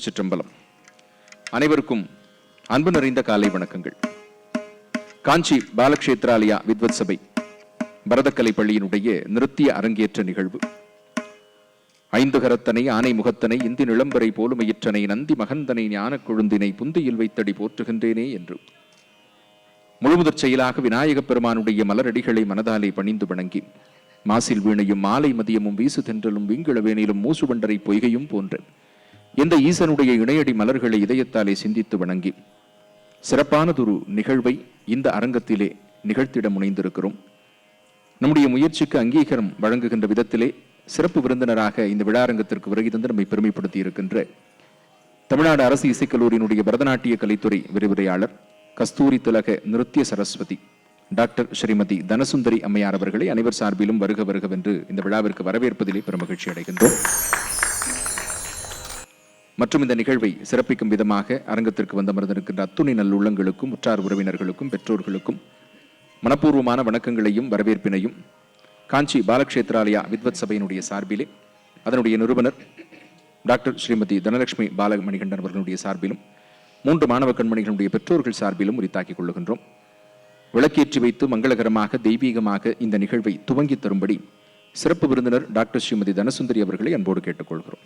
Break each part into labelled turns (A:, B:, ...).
A: திருச்சிற்றம்பலம். அனைவருக்கும் அன்பு நிறைந்த காலை வணக்கங்கள். காஞ்சி பாலக்ஷேத்ராலயா வித்வத் சபை பரதக்கலை பள்ளியினுடைய நிருத்திய அரங்கேற்ற நிகழ்வு. ஐந்து கரத்தனை ஆனை முகத்தனை இந்தி நிளம்பரை போலுமையிற்றனை நந்தி மகந்தனை ஞான கொழுந்தினை புந்தியில் வைத்தடி போற்றுகின்றேனே என்று முழுமுதற் செயலாக விநாயகப் பெருமானுடைய மலரடிகளை மனதாலே பணிந்து வணங்கி, மாசில் வீணையும் மாலை மதியமும் வீசு தென்றலும் வீங்கிழவேனிலும் மூசுவண்டரை பொய்கையும் போன்ற இந்த ஈசனுடைய இணையடி மலர்களை இதயத்தாலே சிந்தித்து வணங்கி சிறப்பானதொரு நிகழ்வை இந்த அரங்கத்திலே நிகழ்த்திட முனைந்திருக்கிறோம். நம்முடைய முயற்சிக்கு அங்கீகாரம் வழங்குகின்ற விதத்திலே சிறப்பு விருந்தினராக இந்த விழாரங்கத்திற்கு வருகை தந்து நம்மை பெருமைப்படுத்தி இருக்கின்ற தமிழ்நாடு அரசு இசைக்கல்லூரியினுடைய பரதநாட்டிய கலைத்துறை விரிவுரையாளர் கஸ்தூரி திலக நிருத்திய சரஸ்வதி டாக்டர் ஸ்ரீமதி தனசுந்தரி அம்மையார் அவர்களை அனைவர் சார்பிலும் வருக வருகவென்று இந்த விழாவிற்கு வரவேற்பதிலே பெருமகிழ்ச்சி அடைகின்றோம். மற்றும் இந்த நிகழ்வை சிறப்பிக்கும் விதமாக அரங்கத்திற்கு வந்தமர்ந்திருக்கின்ற அத்துணை நல்லுள்ளங்களுக்கும் உற்றார் உறவினர்களுக்கும் பெற்றோர்களுக்கும் மனப்பூர்வமான வணக்கங்களையும் வரவேற்பினையும் காஞ்சி பாலக்ஷேத்ராலயா வித்வத் சபையினுடைய சார்பிலே அதனுடைய நிறுவனர் டாக்டர் ஸ்ரீமதி தனலட்சுமி பாலமணிகண்டன் அவர்களுடைய சார்பிலும் 3 மாணவ கண்மணிகளுடைய பெற்றோர்கள் சார்பிலும் உரித்தாக்கிக் கொள்ளுகின்றோம். விளக்கேற்றி வைத்து மங்களகரமாக தெய்வீகமாக இந்த நிகழ்வை துவங்கி தரும்படி சிறப்பு விருந்தினர் டாக்டர் ஸ்ரீமதி தனசுந்தரி அவர்களை அன்போடு கேட்டுக்கொள்கிறோம்.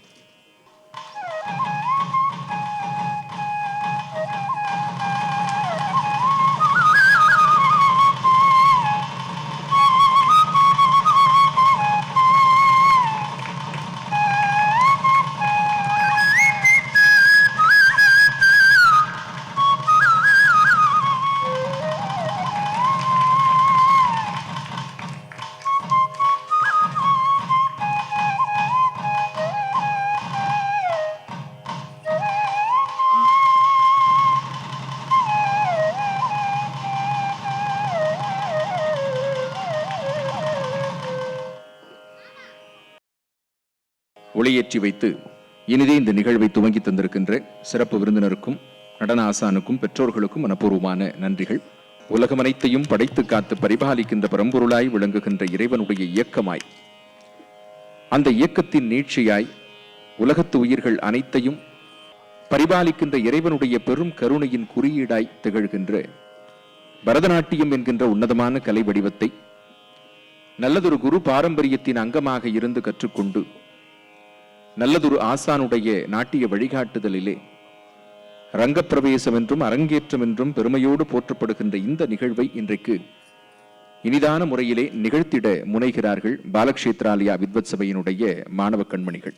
A: ஒளியேற்றி வைத்து இனிதே இந்த நிகழ்வை துவங்கி தந்திருக்கின்ற சிறப்பு விருந்தினருக்கும் நடன ஆசானுக்கும் பெற்றோர்களுக்கும் மனப்பூர்வமான நன்றிகள். உலகம் அனைத்தையும் படைத்து காத்து பரிபாலிக்கின்ற பரம்பொருளாய் விளங்குகின்ற இறைவனுடைய இயக்கமாய், அந்த இயக்கத்தின் நீட்சியாய் உலகத்து உயிர்கள் அனைத்தையும் பரிபாலிக்கின்ற இறைவனுடைய பெரும் கருணையின் குறியீடாய் திகழ்கின்ற பரதநாட்டியம் என்கின்ற உன்னதமான கலை வடிவத்தை நல்லதொரு குரு பாரம்பரியத்தின் அங்கமாக இருந்து கற்றுக்கொண்டு நல்லதொரு ஆசானுடைய நாட்டிய வழிகாட்டுதலிலே ரங்கப்பிரவேசம் என்றும் அரங்கேற்றம் என்றும் பெருமையோடு போற்றப்படுகின்ற இந்த நிகழ்வை இன்றைக்கு இனிதான முறையிலே நிகழ்த்திட முனைகிறார்கள் பாலக்ஷேத்ராலயா வித்வத் சபையினுடைய மாணவ கண்மணிகள்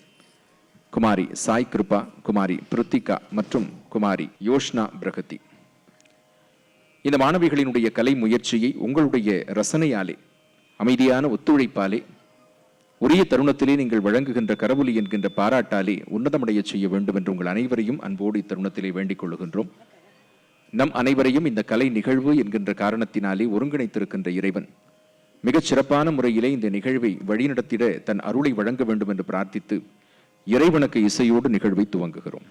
A: குமாரி சாய் கிருபா, குமாரி பிருத்திகா மற்றும் குமாரி யோஷ்னா பிரகதி. இந்த மாணவிகளினுடைய கலை முயற்சியை உங்களுடைய ரசனையாலே, அமைதியான ஒத்துழைப்பாலே, உரிய தருணத்திலே நீங்கள் வழங்குகின்ற கரவொலி என்கின்ற பாராட்டாலே உன்னதமடைய செய்ய வேண்டும் என்று உங்கள் அனைவரையும் அன்போடு இத்தருணத்திலே வேண்டிக் கொள்ளுகின்றோம். நம் அனைவரையும் இந்த கலை நிகழ்வு என்கின்ற காரணத்தினாலே ஒருங்கிணைத்திருக்கின்ற இறைவன் மிகச் சிறப்பான முறையிலே இந்த நிகழ்வை வழிநடத்திட தன் அருளை வழங்க வேண்டும் என்று பிரார்த்தித்து இறைவனுக்கு இசையோடு நிகழ்வை துவங்குகிறோம்.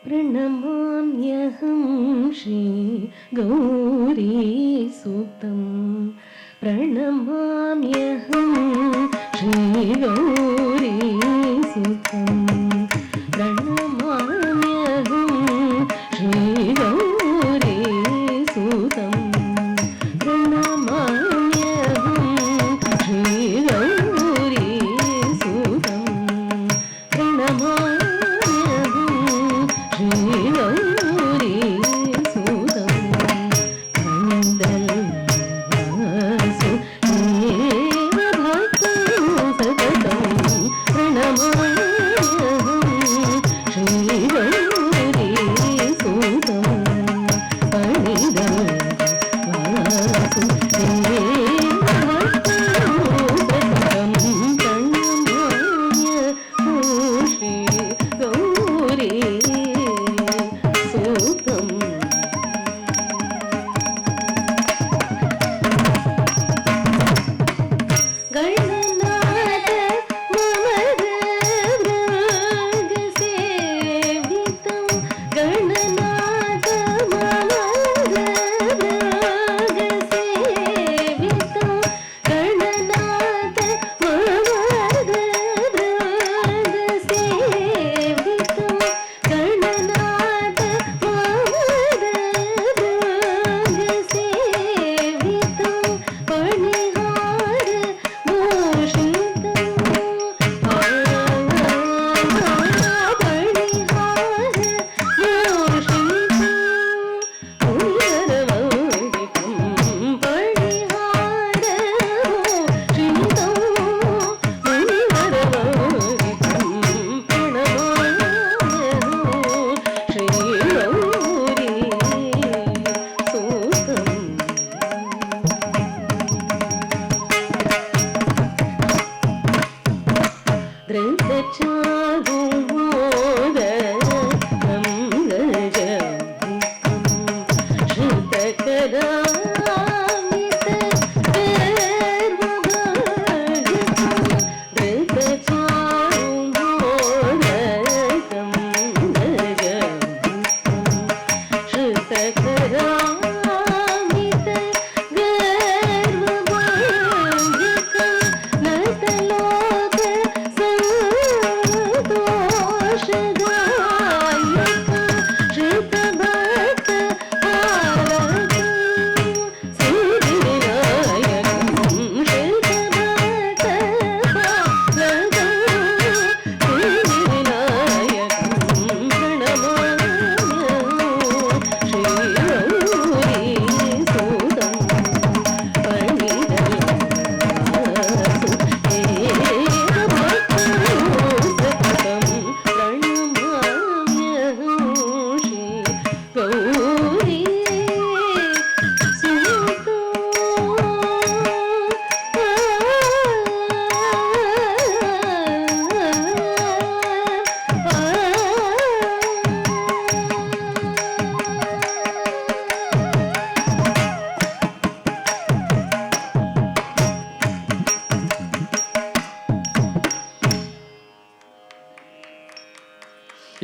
B: प्रणमाम्यहं श्री गौरी सुतं प्रणमाम्यहं श्री गौरी सुतं प्रणमाम्यहं श्री गौरी सुतं प्रणमाम्यहं श्री गौरी सुतं प्रणमा
C: Thank you.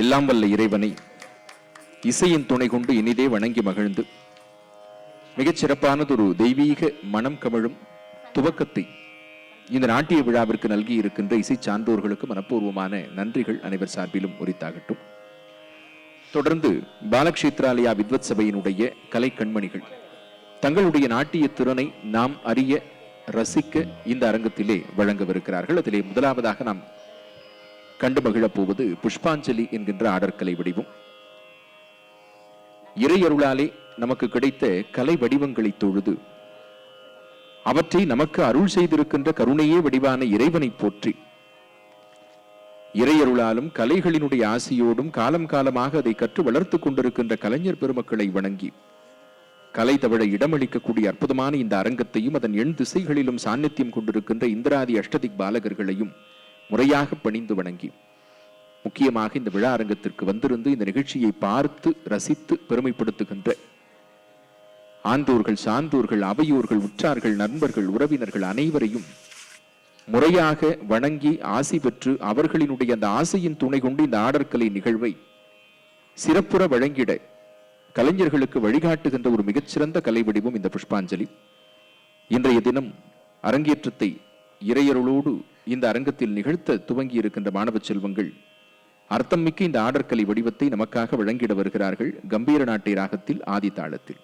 A: எல்லாம் வல்ல இறைவனை இசையின் துணை கொண்டு இனிதே வணங்கி மகிழ்ந்து மிகச் சிறப்பானதொரு தெய்வீக மனம் கமழும் துவக்கத்தை இந்த நாட்டிய விழாவிற்கு நல்கி இருக்கின்ற இசை சான்றோர்களுக்கு மனப்பூர்வமான நன்றிகள் அனைவர் சார்பிலும் உரித்தாகட்டும். தொடர்ந்து பாலக்ஷேத்ராலயா வித்வத் சபையினுடைய கலை கண்மணிகள் தங்களுடைய நாட்டிய திறனை நாம் அறிய ரசிக்க இந்த அரங்கத்திலே வழங்கவிருக்கிறார்கள். அதிலே முதலாவதாக நாம் கண்டு மகிழப் போவது புஷ்பாஞ்சலி என்கின்ற ஆடற்கலை வடிவம். இறையருளாலே நமக்கு கிடைத்த கலை வடிவங்களை தொழுது அவற்றை நமக்கு அருள் செய்திருக்கின்ற கருணையே வடிவான இறைவனை போற்றி இறையருளாலும் கலைகளினுடைய ஆசியோடும் காலம் காலமாக அதை கற்று வளர்த்து கொண்டிருக்கின்ற கலைஞர் பெருமக்களை வணங்கி கலை தவழ இடமளிக்கக்கூடிய அற்புதமான இந்த அரங்கத்தையும் அதன் எண் திசைகளிலும் சாநித்தியம் கொண்டிருக்கின்ற இந்திராதி அஷ்டதிக் பாலகர்களையும் முறையாக பணிந்து வணங்கி முக்கியமாக இந்த விழா அரங்கத்திற்கு வந்திருந்து இந்த நிகழ்ச்சியை பார்த்து ரசித்து பெருமைப்படுத்துகின்ற ஆன்றோர்கள், சான்றோர்கள், அவையோர்கள், உற்றார்கள், நண்பர்கள், உறவினர்கள் அனைவரையும் முறையாக வணங்கி ஆசி பெற்று அவர்களினுடைய அந்த ஆசையின் துணை கொண்டு இந்த ஆடற்கலை நிகழ்வை சிறப்புற வழங்கிட கலைஞர்களுக்கு வழிகாட்டுகின்ற ஒரு மிகச்சிறந்த கலை வடிவம் இந்த புஷ்பாஞ்சலி. இன்றைய தினம் அரங்கேற்றத்தை இறையருளோடு இந்த அரங்கத்தில் நிகழ்த்த துவங்கி இருக்கின்ற மாணவ செல்வங்கள் அர்த்தம் மிக்க இந்த ஆடற்கலை வடிவத்தை நமக்காக வழங்கிட வருகிறார்கள். கம்பீர நாட்டை ராகத்தில் ஆதி தாளத்தில்.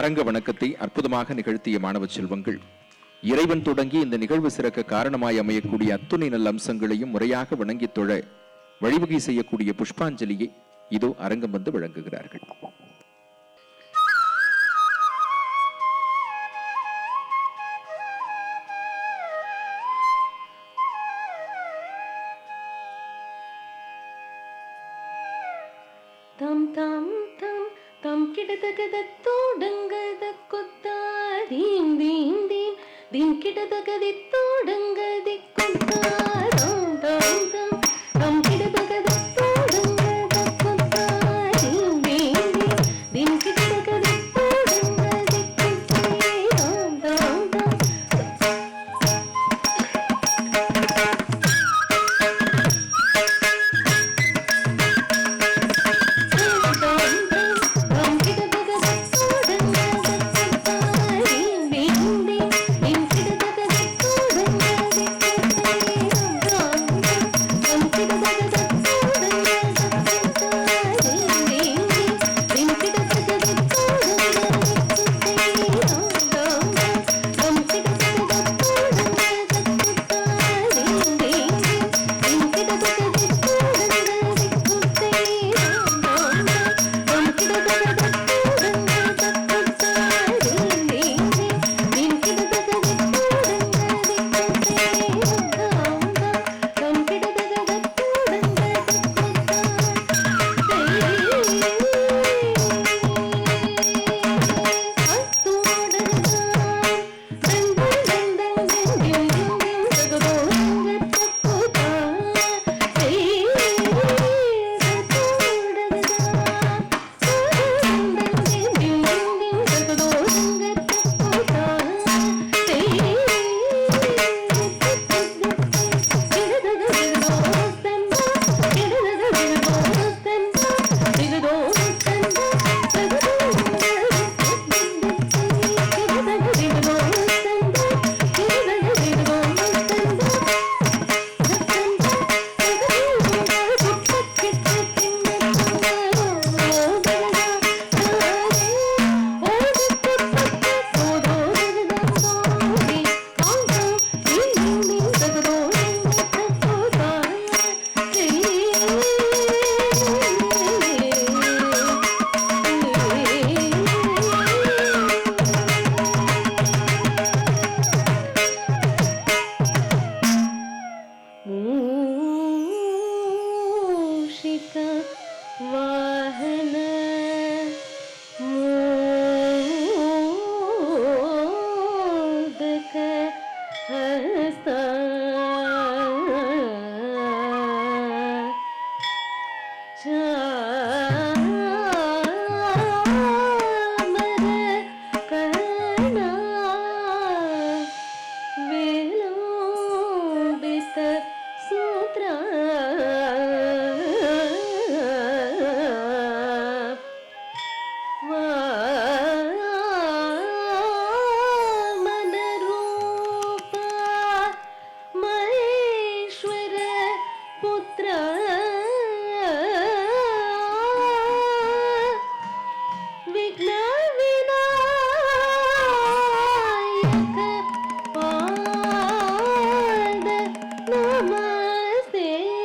A: அரங்க வணக்கத்தை அற்புதமாக நிகழ்த்திய மாணவ செல்வங்கள், இறைவன் தொடங்கி இந்த நிகழ்வு சிறக்க காரணமாய் அமையக்கூடிய அத்துணை நல்ல அம்சங்களையும் முறையாக வணங்கி தொழ வழிவகை செய்யக்கூடிய புஷ்பாஞ்சலியை இதோ அரங்கம் வந்து வழங்குகிறார்கள்.
B: தம் தம் தம் தம் கிடதகதத்தோடங்கத கொத்தா தீம் தீம் தீம் தீம் கிடதகதித்தோடங்கதி கொத்தா தம் தம் தம் தம் கிடதகதத்தோடங்கத கொத்தா தீம் தீம் தீம் தீம் கிடதகதித்தோடங்கதி கொத்தா தம் தம் தம் Namaste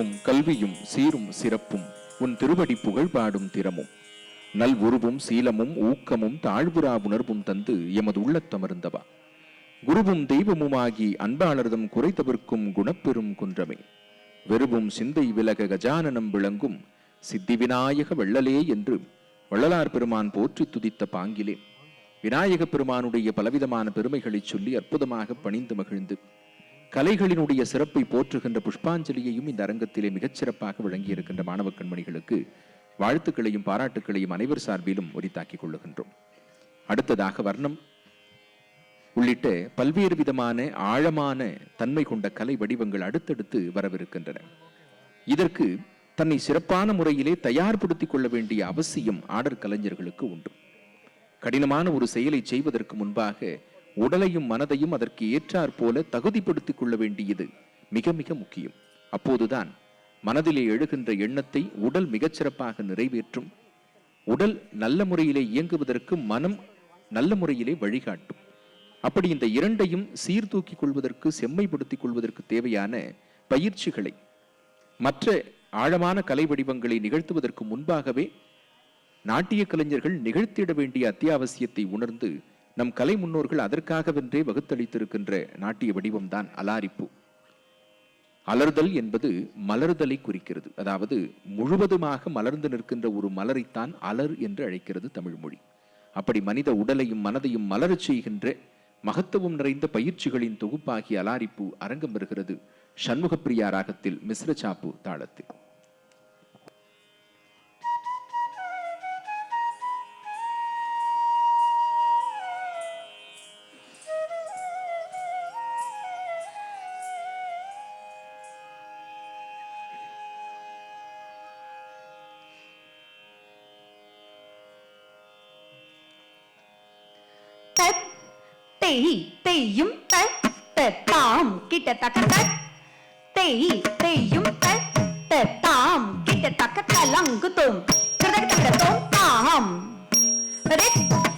A: அறிவும் கல்வியும் சீரும் சிறப்பும் உன் திருவடி புகழ் பாடும் திறமும் நல் உருவும் சீலமும் ஊக்கமும் தாழ்வுரா உணர்வும் தந்து எமது உள்ளத்தமர்ந்தவா குருவும் தெய்வமுமாகி அன்பாளர்தம் குறை தவிர்க்கும் குணப்பெரும் குன்றமே வெறுவும் சிந்தை விலக கஜானனம் விளங்கும் சித்தி விநாயக வெள்ளலே என்று வள்ளலார் பெருமான் போற்றி துதித்த பாங்கிலே விநாயக பெருமானுடைய பலவிதமான பெருமைகளை சொல்லி அற்புதமாக பணிந்து மகிழ்ந்து கலைகளினுடைய சிறப்பை போற்றுகின்ற புஷ்பாஞ்சலியையும் இந்த அரங்கத்திலே மிகச்சிறப்பாக வழங்கியிருக்கின்ற மாணவ கண்மணிகளுக்கு வாழ்த்துக்களையும் பாராட்டுக்களையும் அனைவர் சார்பிலும் உரித்தாக்கிக் கொள்ளுகின்றோம். அடுத்ததாக வர்ணம் உள்ளிட்ட பல்வேறு விதமான ஆழமான தன்மை கொண்ட கலை வடிவங்கள் அடுத்தடுத்து வரவிருக்கின்றன. இதற்கு தன்னை சிறப்பான முறையிலே தயார்படுத்திக் கொள்ள வேண்டிய அவசியம் ஆடற் கலைஞர்களுக்கு உண்டு. கடினமான ஒரு செயலை செய்வதற்கு முன்பாக உடலையும் மனதையும் அதற்கு ஏற்றாற் போல தகுதிப்படுத்திக் கொள்ள வேண்டியது மிக மிக முக்கியம். அப்போதுதான் மனதிலே எழுகின்ற எண்ணத்தை உடல் மிகச்சிறப்பாக நிறைவேற்றும். உடல் நல்ல முறையிலே இயங்குவதற்கு மனம் நல்ல முறையிலே வழிகாட்டும். அப்படி இந்த இரண்டையும் சீர்தூக்கிக் கொள்வதற்கு செம்மைப்படுத்திக் கொள்வதற்கு தேவையான பயிற்சிகளை மற்ற ஆழமான கலை வடிவங்களை நிகழ்த்துவதற்கு முன்பாகவே நாட்டிய கலைஞர்கள் நிகழ்த்திட வேண்டிய அத்தியாவசியத்தை உணர்ந்து நம் கலை முன்னோர்கள் அதற்காகவென்றே வகுத்தளித்திருக்கின்ற நாட்டிய வடிவம்தான் அலாரிப்பு. அலர்தல் என்பது மலர்தலை குறிக்கிறது. அதாவது முழுவதுமாக மலர்ந்து நிற்கின்ற ஒரு மலரைத்தான் அலர் என்று அழைக்கிறது தமிழ் மொழி. அப்படி மனித உடலையும் மனதையும் மலரச் செய்கின்ற மகத்துவம் நிறைந்த பயிற்சிகளின் தொகுப்பாகிய அலாரிப்பு அரங்கம் வருகிறது சண்முகப்பிரியா ராகத்தில் மிஸ்ர சாப்பு தாளத்தில்.
B: தெய்யும் தாம் கிட்டத்தக்க தெய்யும் தாம் கிட்டத்தக்க தலங்குதோம் கிடத்தோம் தாம்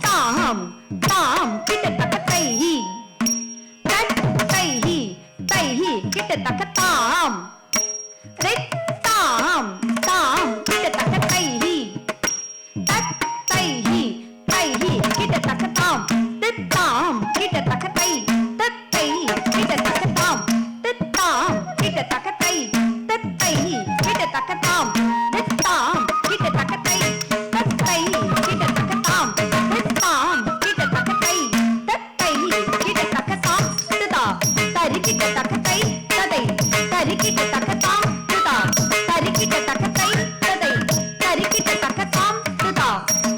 B: தாம் தாம் கிட்டத்தக்க தை கிட்டத்தக்க தாம் தாம் தாம் கிட்டத்தக்க தை கிட்டத்தக்க தாம் தாம் கிட்டத்தக்க தை கிட்டத்தக்க தாம் தாம் கிட்டத்தக்க தை கிட்டத்தக்க தாம் தாம் கிட்டத்தக்க தை கிட்டத்தக்க தாம் தாம் கிட்டத்தக்க தை கிட்டத்தக்க தாம் தரி கிட்டத்தக்க தை தரி கிட்டத்தக்க தாம் தரி கிட்டத்தக்க தை தரி கிட்டத்தக்க தாம்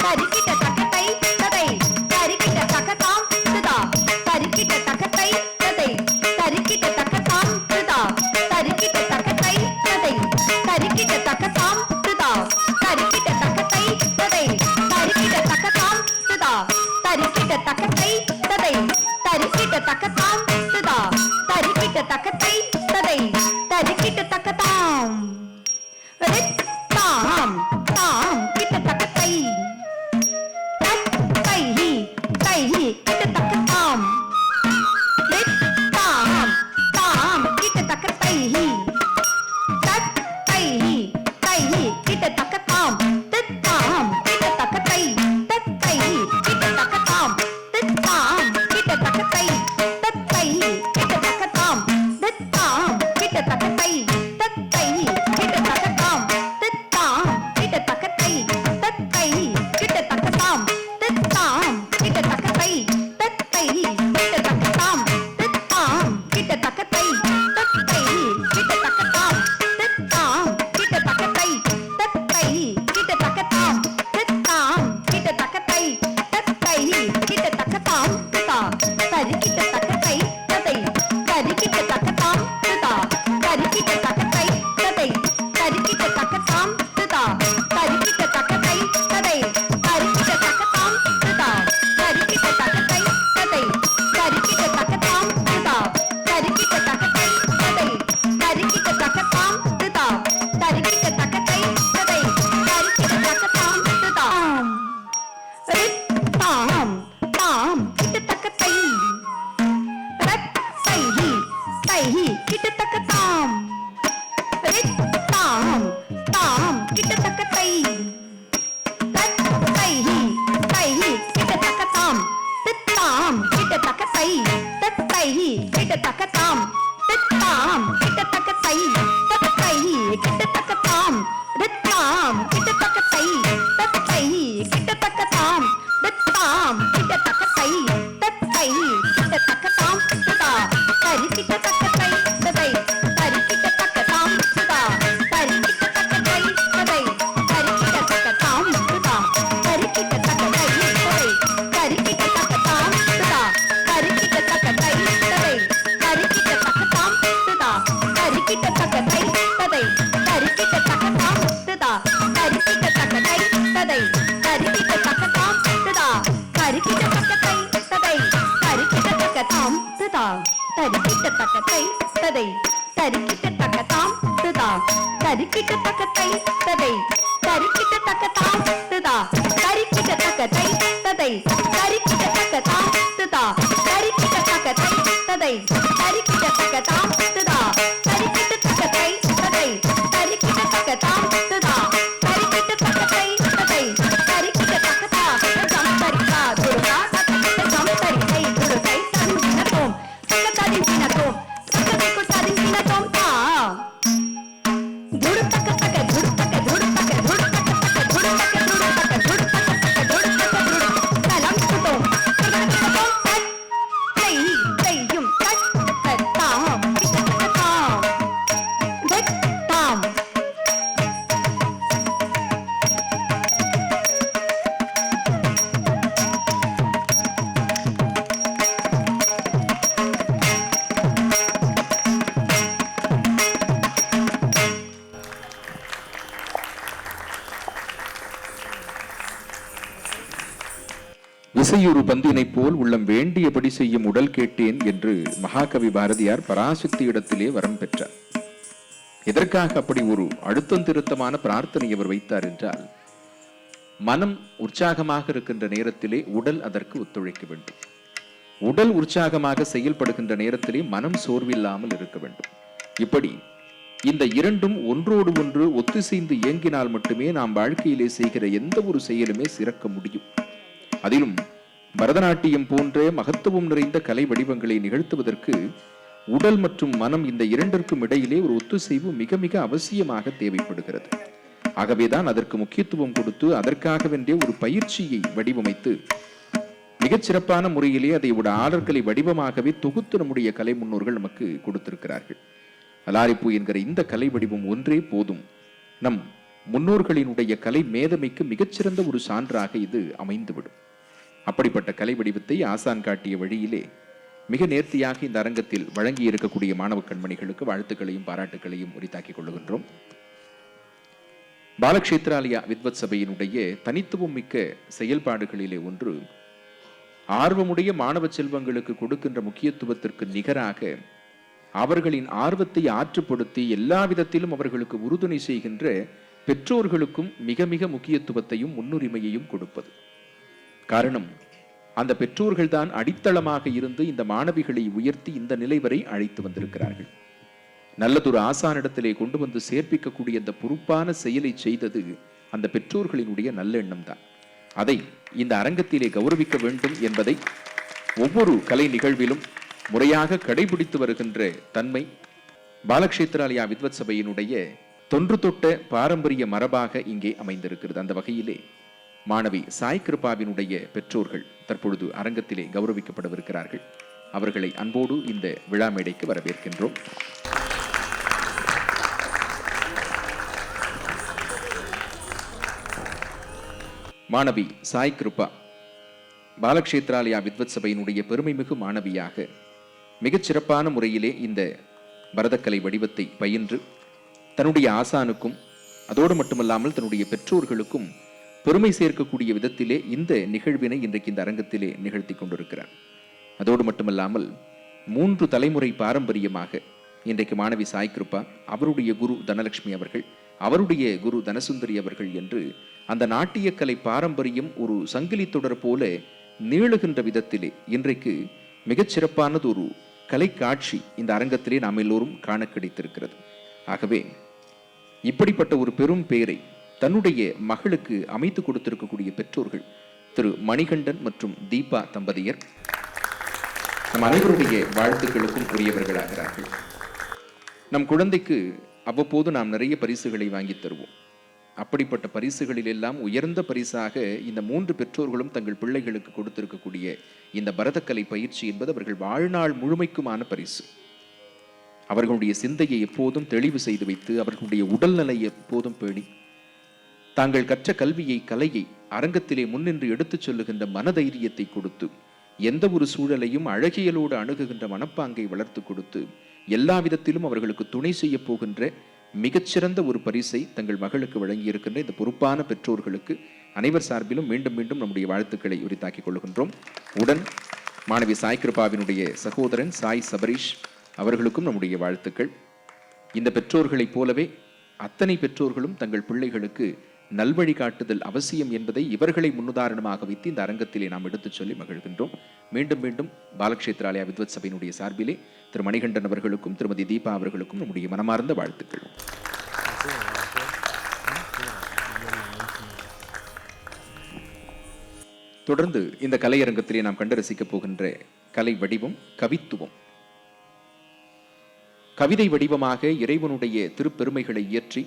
B: தரி கிட்டத்தக்க தை தரிக்கிட்டத்தக்க தாம் தரிக்கிட்டத்தக்க தை தரிக்கிட்டத்தக்க தாம் தரிக்கிட்டத்தக்க தை தக்கத்தை தத்தை தை கிட்ட தக்கத்தாம் தித்தாம் கிட்ட தக்கத்தை தத்தை கிட்ட தக்கத்தாம் தித்தாம் கிட்ட தக்கத்தை தத்தை கிட்ட தக்கத்தாம் தித்தாம் கிட்ட தக்கத்தை தத்தை கிட்ட தக்கத்தாம் தித்தாம் கிட்ட தக்கத்தை தத்தை கிட்ட தக்கத்தாம் திதா தரி கிட்ட தக்கத்தை ததை தரி கிட்ட தக்கத்தாம் திதா தரி கிட்ட தக்கத்தை ததை தரி கிட்ட தக்கத்தாம் திதா தரி கிட்ட தக்கத்தை ததை தரி கிட்ட தக்கத்தாம் திதா தரி கிட்ட தக்கத்தை ததை தரி கிட்ட தக்கத்தாம் திதா தரி கிட்ட தக்கத்தை ததை தரி கிட்ட தக்கத்தாம் திதா தரி கிட்ட தக்கத்தை ததை தரி கிட்ட தக்கத்தாம் திதா தரி கிட்ட தக்கத்தை ததை தரி கிட்ட தக்கத்தாம் திதா தரி கிட்ட தக்கத்தை ததை தரி கிட்ட தக்கத்தாம் திதா தரி கிட்ட தக்கத்தை ததை தரி கிட்ட தக்கத்தாம் திதா தரி கிட்ட தக்கத்தை ததை தரி கிட்ட தக்கத்தாம் திதா தரி கிட்ட தக்கத்தை ததை தரி கிட்ட தக்கத்தாம் திதா தரி கிட்ட தக்கத்தை ததை தரி கிட்ட தக்கத்தாம் திதா தரி கிட்ட தக்கத்தை ததை தரி கிட்ட தக்கத்தா சம்தரிகா துர்கா சம்தரிகை துர்கை சந்தினதோம் சக்கததினதோம் சக்கதை குட்டதினதோம் தா துடு தக்க தக்க துடு தக்க துடு தக்க துடு தக்க தக்க துடு தக்க துடு தக்க துடு தக்க தக்க துடு தக்க துடு சலாம் சுதோம் சக்கததினதோம் தை தையும் தத்தாம் கிட்ட தக்கத்தாம் தத்தாம்
A: விசையுறு பந்தினைப் போல் உள்ளம் வேண்டியபடி செய்யும் உடல் கேட்டேன் என்று மகாகவி பாரதியார் பராசக்தி இடத்திலே வரம் பெற்றார். எதற்காக அப்படி ஒரு அழுத்தம் திருத்தமான பிரார்த்தனை அவர் வைத்தார் என்றால், மனம் உற்சாகமாக இருக்கின்ற நேரத்திலே உடல் அதற்கு ஒத்துழைக்க வேண்டும். உடல் உற்சாகமாக செயல்படுகின்ற நேரத்திலே மனம் சோர்வில்லாமல் இருக்க வேண்டும். இப்படி இந்த இரண்டும் ஒன்றோடு ஒன்று ஒத்திசைந்து இயங்கினால் மட்டுமே நாம் வாழ்க்கையிலே செய்கிற எந்த ஒரு செயலுமே சிறக்க முடியும். அதிலும் பரதநாட்டியம் போன்ற மகத்துவம் நிறைந்த கலை வடிவங்களை நிகழ்த்துவதற்கு உடல் மற்றும் மனம் இந்த இரண்டிற்கும் இடையிலே ஒரு ஒத்துசைவு மிக மிக அவசியமாக தேவைப்படுகிறது. ஆகவேதான் அதற்கு முக்கியத்துவம் கொடுத்து அதற்காக வேண்டிய ஒரு பயிற்சியை வடிவமைத்து மிகச் சிறப்பான முறையிலே அதை ஒரு ஆடற்கலை வடிவமாகவே தொகுத்து நம்முடைய கலை முன்னோர்கள் நமக்கு கொடுத்திருக்கிறார்கள். அலாரிப்பூ என்கிற இந்த கலை வடிவம் ஒன்றே போதும் நம் முன்னோர்களினுடைய கலை மேதமைக்கு மிகச்சிறந்த ஒரு சான்றாக இது அமைந்துவிடும். அப்படிப்பட்ட கலை வடிவத்தை ஆசான் காட்டிய வழியிலே மிக நேர்த்தியாக இந்த அரங்கத்தில் வழங்கி இருக்கக்கூடிய மாணவ கண்மணிகளுக்கு வாழ்த்துக்களையும் பாராட்டுகளையும் உரித்தாக்கிக் கொள்ளுகின்றோம். பாலக்ஷேத்ராலயா வித்வத் சபையினுடைய தனித்துவம் மிக்க செயல்பாடுகளிலே ஒன்று, ஆர்வமுடைய மாணவ செல்வங்களுக்கு கொடுக்கின்ற முக்கியத்துவத்திற்கு நிகராக அவர்களின் ஆர்வத்தை ஆற்றுப்படுத்தி எல்லா விதத்திலும் அவர்களுக்கு உறுதுணை செய்கின்ற பெற்றோர்களுக்கும் மிக மிக முக்கியத்துவத்தையும் முன்னுரிமையையும் கொடுப்பது. காரணம், அந்த பெற்றோர்கள் தான் அடித்தளமாக இருந்து இந்த மாணவிகளை உயர்த்தி இந்த நிலை வரை அழைத்து வந்திருக்கிறார்கள். நல்லதொரு ஆசானிடத்திலே கொண்டு வந்து சேர்ப்பிக்கக்கூடிய அந்த பொறுப்பான செயலை செய்தது அந்த பெற்றோர்களினுடைய நல்ல எண்ணம் தான். அதை இந்த அரங்கத்திலே கௌரவிக்க வேண்டும் என்பதை ஒவ்வொரு கலை நிகழ்விலும் முறையாக கடைபிடித்து வருகின்ற தன்மை பாலக்ஷேத்ராலயா வித்வத் சபையினுடைய தொன்று தொட்ட பாரம்பரிய மரபாக இங்கே அமைந்திருக்கிறது. அந்த வகையிலே மாணவி சாய் கிருபாவினுடைய பெற்றோர்கள் தற்பொழுது அரங்கத்திலே கௌரவிக்கப்படவிருக்கிறார்கள். அவர்களை அன்போடு இந்த விழா மேடைக்கு வரவேற்கின்றோம். மாணவி சாய் கிருபா பாலக்ஷேத்ராலயா வித்வத் சபையினுடைய பெருமைமிகு மாணவியாக மிகச் சிறப்பான முறையிலே இந்த பரதக்கலை வடிவத்தை பயின்று தன்னுடைய ஆசானுக்கும் அதோடு மட்டுமல்லாமல் தன்னுடைய பெற்றோர்களுக்கும் பெருமை சேர்க்கக்கூடிய விதத்திலே இந்த நிகழ்வினை இன்றைக்கு இந்த அரங்கத்திலே நிகழ்த்தி கொண்டிருக்கிறார். அதோடு மட்டுமல்லாமல் 3 தலைமுறை பாரம்பரியமாக இன்றைக்கு மாணவி சாய் கிருபா, அவருடைய குரு தனலட்சுமி அவர்கள், அவருடைய குரு தனசுந்தரி அவர்கள் என்று அந்த நாட்டியக்கலை பாரம்பரியம் ஒரு சங்கிலி தொடர் போல நீளுகின்ற விதத்திலே இன்றைக்கு மிகச் சிறப்பானது ஒரு கலை காட்சி இந்த அரங்கத்திலே நாம் எல்லோரும் காண கிடைத்திருக்கிறது. ஆகவே இப்படிப்பட்ட ஒரு பெரும் பேரை தன்னுடைய மகளுக்கு அமைத்து கொடுத்திருக்கக்கூடிய பெற்றோர்கள் திரு மணிகண்டன் மற்றும் தீபா தம்பதியர் நம் அனைவருடைய வாழ்த்துக்களுக்கும் உரியவர்களாகிறார்கள். நம் குழந்தைக்கு அவ்வப்போது நாம் நிறைய பரிசுகளை வாங்கி தருவோம். அப்படிப்பட்ட பரிசுகளில் எல்லாம் உயர்ந்த பரிசாக இந்த 3 பெற்றோர்களும் தங்கள் பிள்ளைகளுக்கு கொடுத்திருக்கக்கூடிய இந்த பரதக்கலை பயிற்சி என்பது அவர்கள் வாழ்நாள் முழுமைக்குமான பரிசு. அவர்களுடைய சிந்தையை எப்போதும் தெளிவு செய்து வைத்து, அவர்களுடைய உடல்நிலை எப்போதும் பேணி, தாங்கள் கற்ற கல்வியை, கலையை அரங்கத்திலே முன்னின்று எடுத்துச் சொல்லுகின்ற மனதைரியத்தை கொடுத்து, எந்த ஒரு சூழலையும் அழகியலோடு அணுகுகின்ற மனப்பாங்கை வளர்த்து கொடுத்து, எல்லா விதத்திலும் அவர்களுக்கு துணை செய்ய போகின்ற மிகச்சிறந்த ஒரு பரிசை தங்கள் மகளுக்கு வழங்கியிருக்கின்ற இந்த பொறுப்பான பெற்றோர்களுக்கு அனைவர் சார்பிலும் மீண்டும் மீண்டும் நம்முடைய வாழ்த்துக்களை உரித்தாக்கிக் கொள்கின்றோம். உடன் மாணவி சாய் கிருபாவினுடைய சகோதரன் சாய் சபரீஷ் அவர்களுக்கும் நம்முடைய வாழ்த்துக்கள். இந்த பெற்றோர்களைப் போலவே அத்தனை பெற்றோர்களும் தங்கள் பிள்ளைகளுக்கு நல்வழி காட்டுதல் அவசியம் என்பதை இவர்களை முன்னுதாரணமாக வைத்து இந்த அரங்கத்திலே நாம் எடுத்துச் சொல்லி மகிழ்கின்றோம். மீண்டும் மீண்டும் பாலக்ஷேத்ராலயா வித்வத் சபையினுடைய சார்பிலே திரு மணிகண்டன் அவர்களுக்கும் திருமதி தீபா அவர்களுக்கும் நம்முடைய மனமார்ந்த வாழ்த்துக்கள். தொடர்ந்து இந்த கலையரங்கத்திலே நாம் கண்டு ரசிக்கப் போகின்ற கலை வடிவம் கவித்துவம். கவிதை வடிவமாக இறைவனுடைய திருப்பெருமைகளை இயற்றி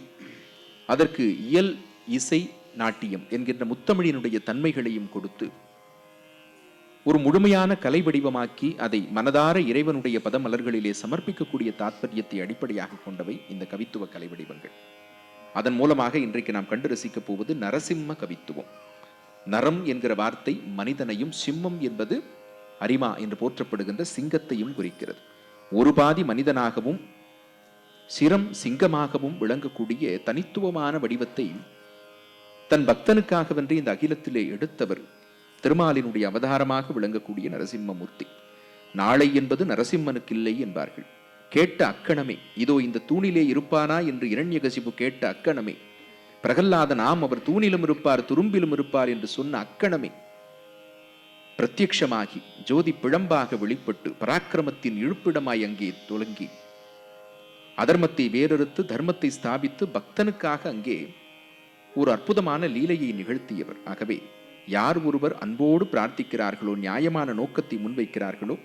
A: அதற்கு இயல், இசை, நாட்டியம் என்கின்ற முத்தமிழினுடைய தன்மைகளையும் கொடுத்து ஒரு முழுமையான கலை வடிவமாக்கி அதை மனதார இறைவனுடைய பதமலர்களிலே சமர்ப்பிக்கக்கூடிய தாற்பயத்தை அடிப்படையாக கொண்டவை இந்த கவித்துவ கலை வடிவங்கள். அதன் மூலமாக இன்றைக்கு நாம் கண்டு ரசிக்கப் போவது நரசிம்ம கவித்துவம். நரம் என்கிற வார்த்தை மனிதனையும், சிம்மம் என்பது அரிமா என்று போற்றப்படுகின்ற சிங்கத்தையும் குறிக்கிறது. ஒரு பாதி மனிதனாகவும் சிரம் சிங்கமாகவும் விளங்கக்கூடிய தனித்துவமான வடிவத்தை தன் பக்தனுக்காகவென்று இந்த அகிலத்திலே எடுத்தவர் திருமாலினுடைய அவதாரமாக விளங்கக்கூடிய நரசிம்மமூர்த்தி. நாளை என்பது நரசிம்மனுக்கு இல்லை என்பார்கள். கேட்ட அக்கணமே, இதோ இந்த தூணிலே இருப்பானா என்று இரண்யகசிபு கேட்ட அக்கணமே, பிரகல்லாதன் ஆம் அவர் தூணிலும் இருப்பார் துரும்பிலும் இருப்பார் என்று சொன்ன அக்கணமே பிரத்யக்ஷமாகி ஜோதி பிழம்பாக வெளிப்பட்டு பராக்கிரமத்தின் இழுப்பிடமாய் அங்கே துலங்கி அதர்மத்தை வேறறுத்து தர்மத்தை ஸ்தாபித்து பக்தனுக்காக அங்கே ஒரு அற்புதமான லீலையை நிகழ்த்தியவர். ஆகவே யார் ஒருவர் அன்போடு பிரார்த்திக்கிறார்களோ, நியாயமான நோக்கத்தை முன்வைக்கிறார்களோ,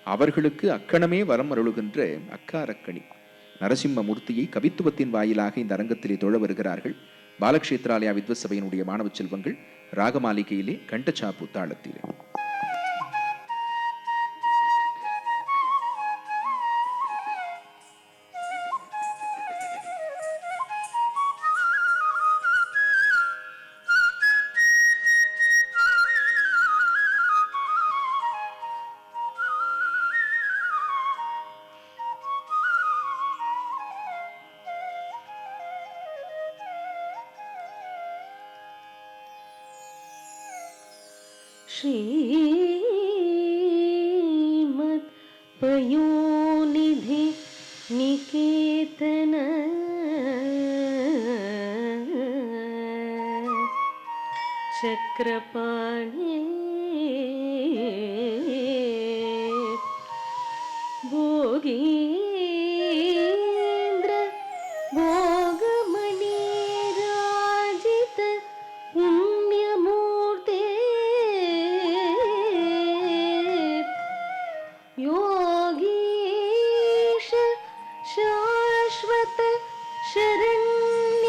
A: அவர்களுக்கு அக்கணமே வரம் அருளுகின்ற அக்காரக்கணி நரசிம்ம மூர்த்தியை கவித்துவத்தின் வாயிலாக இந்த அரங்கத்திலே தொழ வருகிறார்கள் பாலக்ஷேத்ராலயா வித்வத் சபையினுடைய மாணவ செல்வங்கள் ராகமாளிகையிலே கண்டச்சாப்பு தாளத்திலே.
B: श्रीमद् पयोनिधि निकेतन चक्रपाणि भोगीन्द्र भोगमणि राजित पुण्यमूर्ते योगीश शाश्वत शरण्य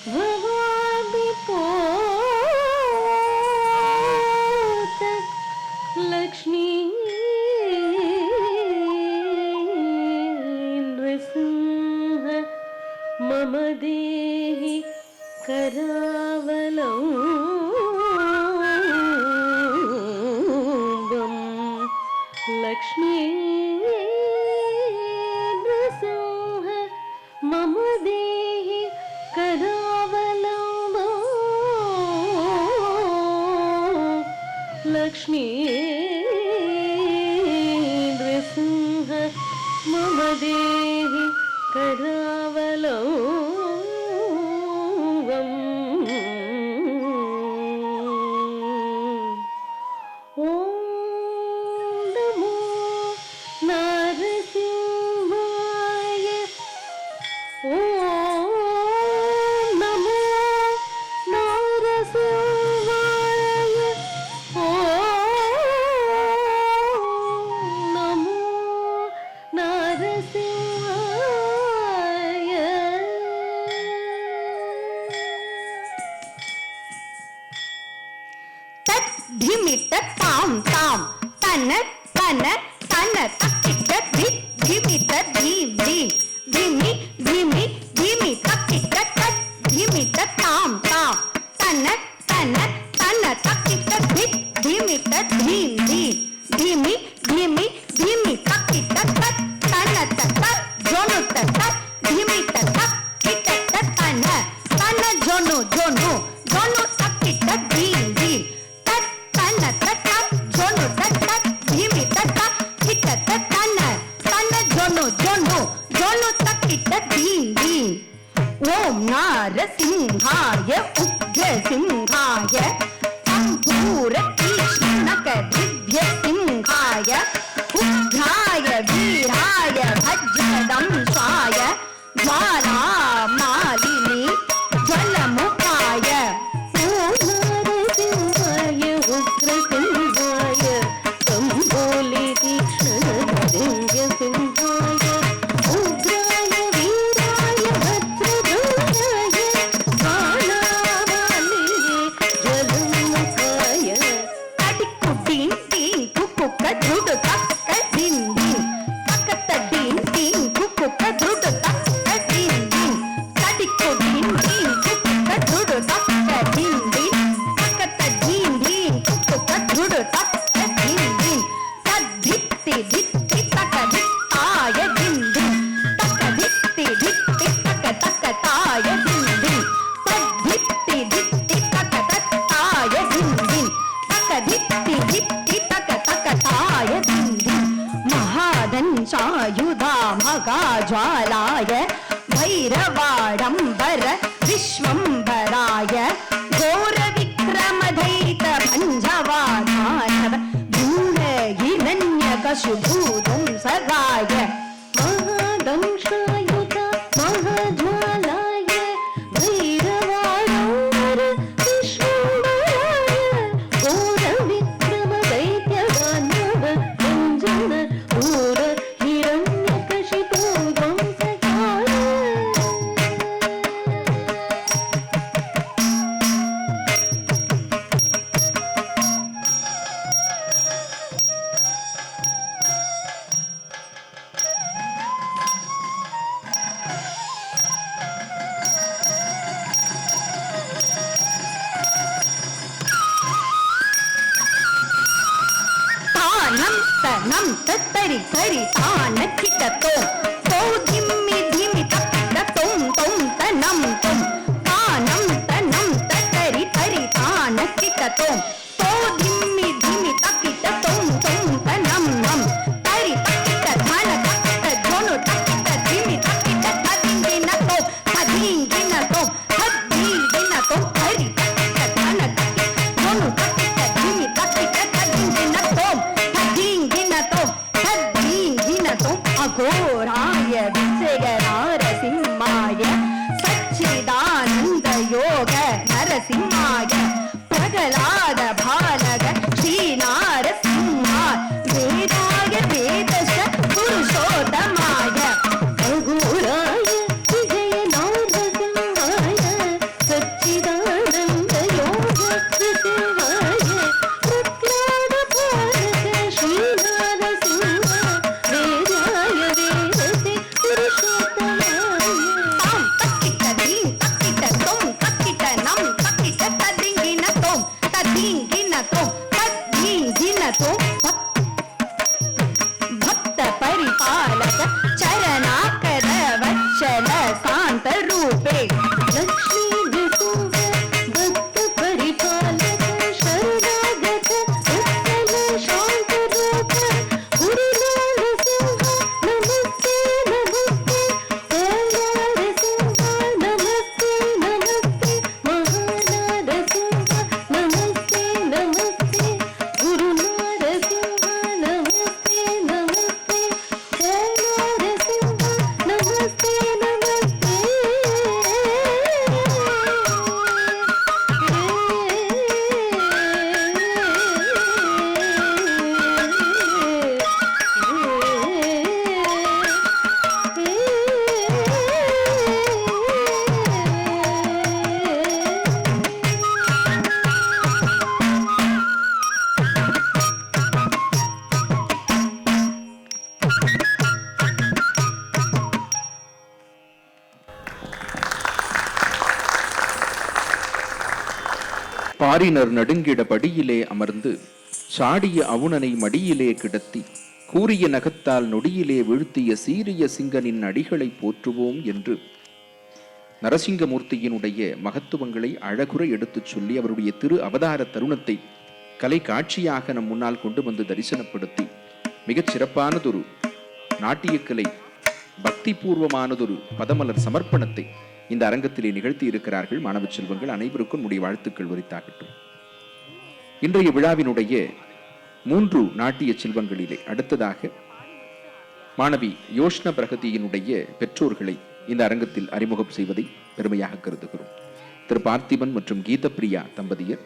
B: भवामि पोत लक्ष्मी नृसिंह मम देहि करावलम्बम् लक्ष्मी नृसिंह मम देहि करावलम्बम् लक्ष्मी नृसिंह मम देहि करावलम्बम् ॐ नमो नारसिंहाय ॐ नमो ಧಿಮಿತ ತಾಮ್ ತಾಮ್ ತನ ತನ ತನ ತಕ್ಕಿಟ ಧಿತ್ ಧಿಮಿತ ಧೀಮ್ ಧೀಮ್ ಧಿಮಿ ಧಿಮಿ ಧಿಮಿ ತಕ್ಕಿಟ ತತ್ ಧಿಮಿತ ತಾಮ್ ತಾಮ್ ತನ ತನ ತನ ತಕ್ಕಿಟ ಧಿತ್ ಧಿಮಿತ ಧೀಮ್ ಧೀಮ್ ಧಿಮಿ ಧಿಮಿ ಧಿಮಿ ತಕ್ಕಿಟ ತತ್ ತನ ತತ್ ಜೋನು ತತ್ ಧಿಮಿತ ತತ್ ಕಿಟ ತನ ತನ ಜೋನು ಜೋನು ಜೋನು ತಕ್ಕಿಟ ಧೀಮ್ ಧೀಮ್ ತತ್ ತನ ತತ್ ಜೋನು ತತ್ ಧಿಮಿ ತತ್ ಕಿಟ ತನ ತನ ಜೋನು ಜೋನು ಜೋನು ತಕ್ಕಿಟ ಧೀಮ್ ಧೀಮ್ ಓಂ ನಾರಸಿಂಹಾಯ ಉಗ್ರ ಸಿಂಹಾಯ ಸಂಪೂರ ತೀಕ್ಷ್ಣಕ ದಿವ್ಯ ಸಿಂಹಾಯ ಉಗ್ರಾಯ ವೀರಾಯ ಭಜ್ರದಂಸಾಯ ಜ್ವಾಲಾ ಮಾಲಿನಿ ಜ್ವಲಮುಖಾಯ ಓಂ ನಾರಸಿಂಹಾಯ ಉಗ್ರ ಸಿಂಹಾಯ ಸಂಪೂಲಿ ತೀಕ್ಷ್ಣ ದಿವ್ಯ ಸಿಂಹಾಯ ಉಗ್ರಾಯ ವೀರಾಯ ಭದ್ರದಂಸಾಯ ಜ್ವಾಲಾ ಮಾಲಿನಿ ಜ್ವಲಮುಖಾಯ ಕಡಿಕು ಡಿನ್ ಡಿನ್ ಕುಕ್ಕುಕ ದುಡು ತಕ್ಕ ದಿನ್ ದಿನ್ ತಕ್ಕತ್ತ ಡಿನ್ ಡಿನ್ ಕುಕ್ಕುಕ ದುಡು ತಕ್ಕ ದಿನ್ ದಿನ್ ಕಡಿಕು ಡಿನ್ ಡಿನ್ ಕುಕ್ಕುಕ ದುಡು ತಕ್ಕ ದಿನ್ ದಿನ್ ತಕ್ಕತ್ತ ದಿನ್ ದಿನ್ ಕುಕ್ಕುಕ ದುಡು ತಕ್ಕ ದಿನ್ ದಿನ್ ತದ್ದಿತ್ತಿ ದಿತ್ತಿ ತಕ ದಿತ್ತಾಯ ದಿನ್ ದಿನ್ ತಕ ದಿತ್ತಿ ದಿತ್ತಿ ತಕ ತಕ ತಾಯ ದಿನ್ ದಿನ್ ತದ್ದಿತ್ತಿ ದಿತ್ತಿ ತಕ ತತ್ತಾಯ ದಿನ್ ದಿನ್ ತಕ ದಿತ್ತಿ ದಿತ್ತಿ ತಕ ತಕ ತಾಯ ದಿನ್ ದಿನ್ ಮಹಾದಂಶಾಯುಧ ಮಗಾಜ್ವಾಲಾಯ ಭೈರವಾಡಂಬರ ವಿಶ್ವಂಬರಾಯ ಘೋರ ವಿಕ್ರಮದೈತ ಭಂಜವಾಧಾನವ ಗೂಢ ಹಿರಣ್ಯಕಶುಭೂದಂಸಗಾಯ ಮಹಾದಂಶಾಯುಧ ಮಹಾಜ್ವಾಲಾಯ ಭೈರವಾಡಂಬರ ವಿಶ್ವಂಬರಾಯ ಘೋರ ವಿಕ್ರಮ ದೈತ್ಯದಾನವ ಭಂಜನ ಘೋರ ಹಿರಣ್ಯಕಶಿಪೂದಂಸಗಾಯ ತಾನಂ ತನಂ ತತ್ತರಿ ತರಿ ತಾನ ಕಿಟ ತೋಂ ತೋ ಧಿಮ್ಮಿ ಧಿಮಿ ತಕ್ಕಿಟ ತೋಂ ತೋಂ ತನಂ ತೋಂ ತಾನಂ ತನಂ ತತ್ತರಿ ತರಿ ತಾನ ಕಿಟ ತೋಂ ತೋ ಧಿಮ್ಮಿ ಧಿಮಿ ತಕ್ಕಿಟ ತೋಂ ತೋಂ ತನಂ ನಂ ತರಿ ತಕ್ಕಿಟ ಧನ ತಕ್ಕಿಟ ಜೋನು ತಕ್ಕಿಟ ಧಿಮಿ ತಕ್ಕಿಟ ತದಿಂಗಿನ ತೋಂ ತದಿಂಗಿನ ತೋಂ ತದಿಂಗಿನ ತೋಂ ತರಿ ತಕ್ಕಿಟ ಧನ ತಕ್ಕಿಟ ಜೋನು ತಕ್ಕಿಟ ಧಿಮಿ ತಕ್ಕಿಟ ತದಿಂಗಿನ ತೋಂ ತದಿಂಗಿನ ತೋಂ ತದಿಂಗಿನ ತೋಂ ಅಘೋರಾಯ ವಿಜಯ ನಾರಸಿಂಹಾಯ ಸಚ್ಚಿದಾನಂದ ಯೋಗ ನರಸಿಂಹಾಯ ಪ್ರಗಲಾದ ಬಾಲಕ ಶ್ರೀ ನಾರಸಿಂಹ ವೇದಾಯ ವೇದಶ ಪುರುಷೋತ್ತಮಾಯ ಅಘೋರಾಯ ವಿಜಯ ನಾರಸಿಂಹಾಯ ಸಚ್ಚಿದಾನಂದ ಯೋಗ ನರಸಿಂಹಾಯ ಪ್ರಗಲಾದ ಬಾಲಕ ಶ್ರೀ ನಾರಸಿಂಹ ವೇದಾಯ ವೇದಸಿ ಪುರುಷೋತ್ತಮಾಯ ತಾಂ ತಕ್ಕಿಟ ದೀಂ ತಕ್ಕಿಟ ತೋಂ ತಕ್ಕಿಟ ನಂ ತಕ್ಕಿಟ ತದಿಂಗಿನ ತೋಂ ತದಿಂಗಿನ ತೋಂ ತದಿಂಗಿನ ತೋಂ ಭಕ್ತ ಪರಿಪಾಲಕ ಚರಣಾಕರ ವತ್ಸಲ ಶಾಂತ ರೂಪೇ ಲಕ್ಷ್ಮೀ ನೃಸಿಂಹ ಭಕ್ತ ಪರಿಪಾಲಕ ಶರಣಾಗತ ವತ್ಸಲ ಶಾಂತ ರೂಪ ಗುರು ನಾರಸಿಂಹ ನಮಸ್ತೆ ನಮಸ್ತೆ ಓಂ ನಾರಸಿಂಹ ನಮಸ್ತೆ ನಮಸ್ತೆ ಮಹಾನಾರಸಿಂಹ ನಮಸ್ತೆ ನಮಸ್ತೆ ಗುರು ನಾರಸಿಂಹ ನಮಸ್ತೆ ನಮಸ್ತೆ ಓಂ ನಾರಸಿಂಹ ನಮಸ್ತೆ ನಮಸ್ತೆ
A: பாரினர் நடுங்கிட படியிலே அமர்ந்து சாடிய அவுணனை மடியிலே கிடத்தி கூறிய நகத்தால் நொடியிலே வீழ்த்திய சீரிய சிங்கனின் அடிகளை போற்றுவோம் என்று நரசிங்கமூர்த்தியினுடைய மகத்துவங்களை அழகுற எடுத்துச் சொல்லி அவருடைய திரு அவதார தருணத்தை கலை காட்சியாக நம் முன்னால் கொண்டு வந்து தரிசனப்படுத்தி மிகச் சிறப்பானதொரு நாட்டியக்கலை பக்தி பூர்வமானதொரு பதமலர் சமர்ப்பணத்தை இந்த அரங்கத்திலே நிகழ்த்தி இருக்கிறார்கள். மாணவ செல்வங்கள் அனைவருக்கும் நம்முடைய வாழ்த்துக்கள் உரித்தாகட்டும். இன்றைய விழாவினுடைய 3 நாட்டிய செல்வங்களிலே அடுத்ததாக மாணவி யோஷ்ன பிரகதியினுடைய பெற்றோர்களை இந்த அரங்கத்தில் அறிமுகம் செய்வதை பெருமையாக கருதுகிறோம். திரு பார்த்திபன் மற்றும் கீதப்பிரியா தம்பதியர்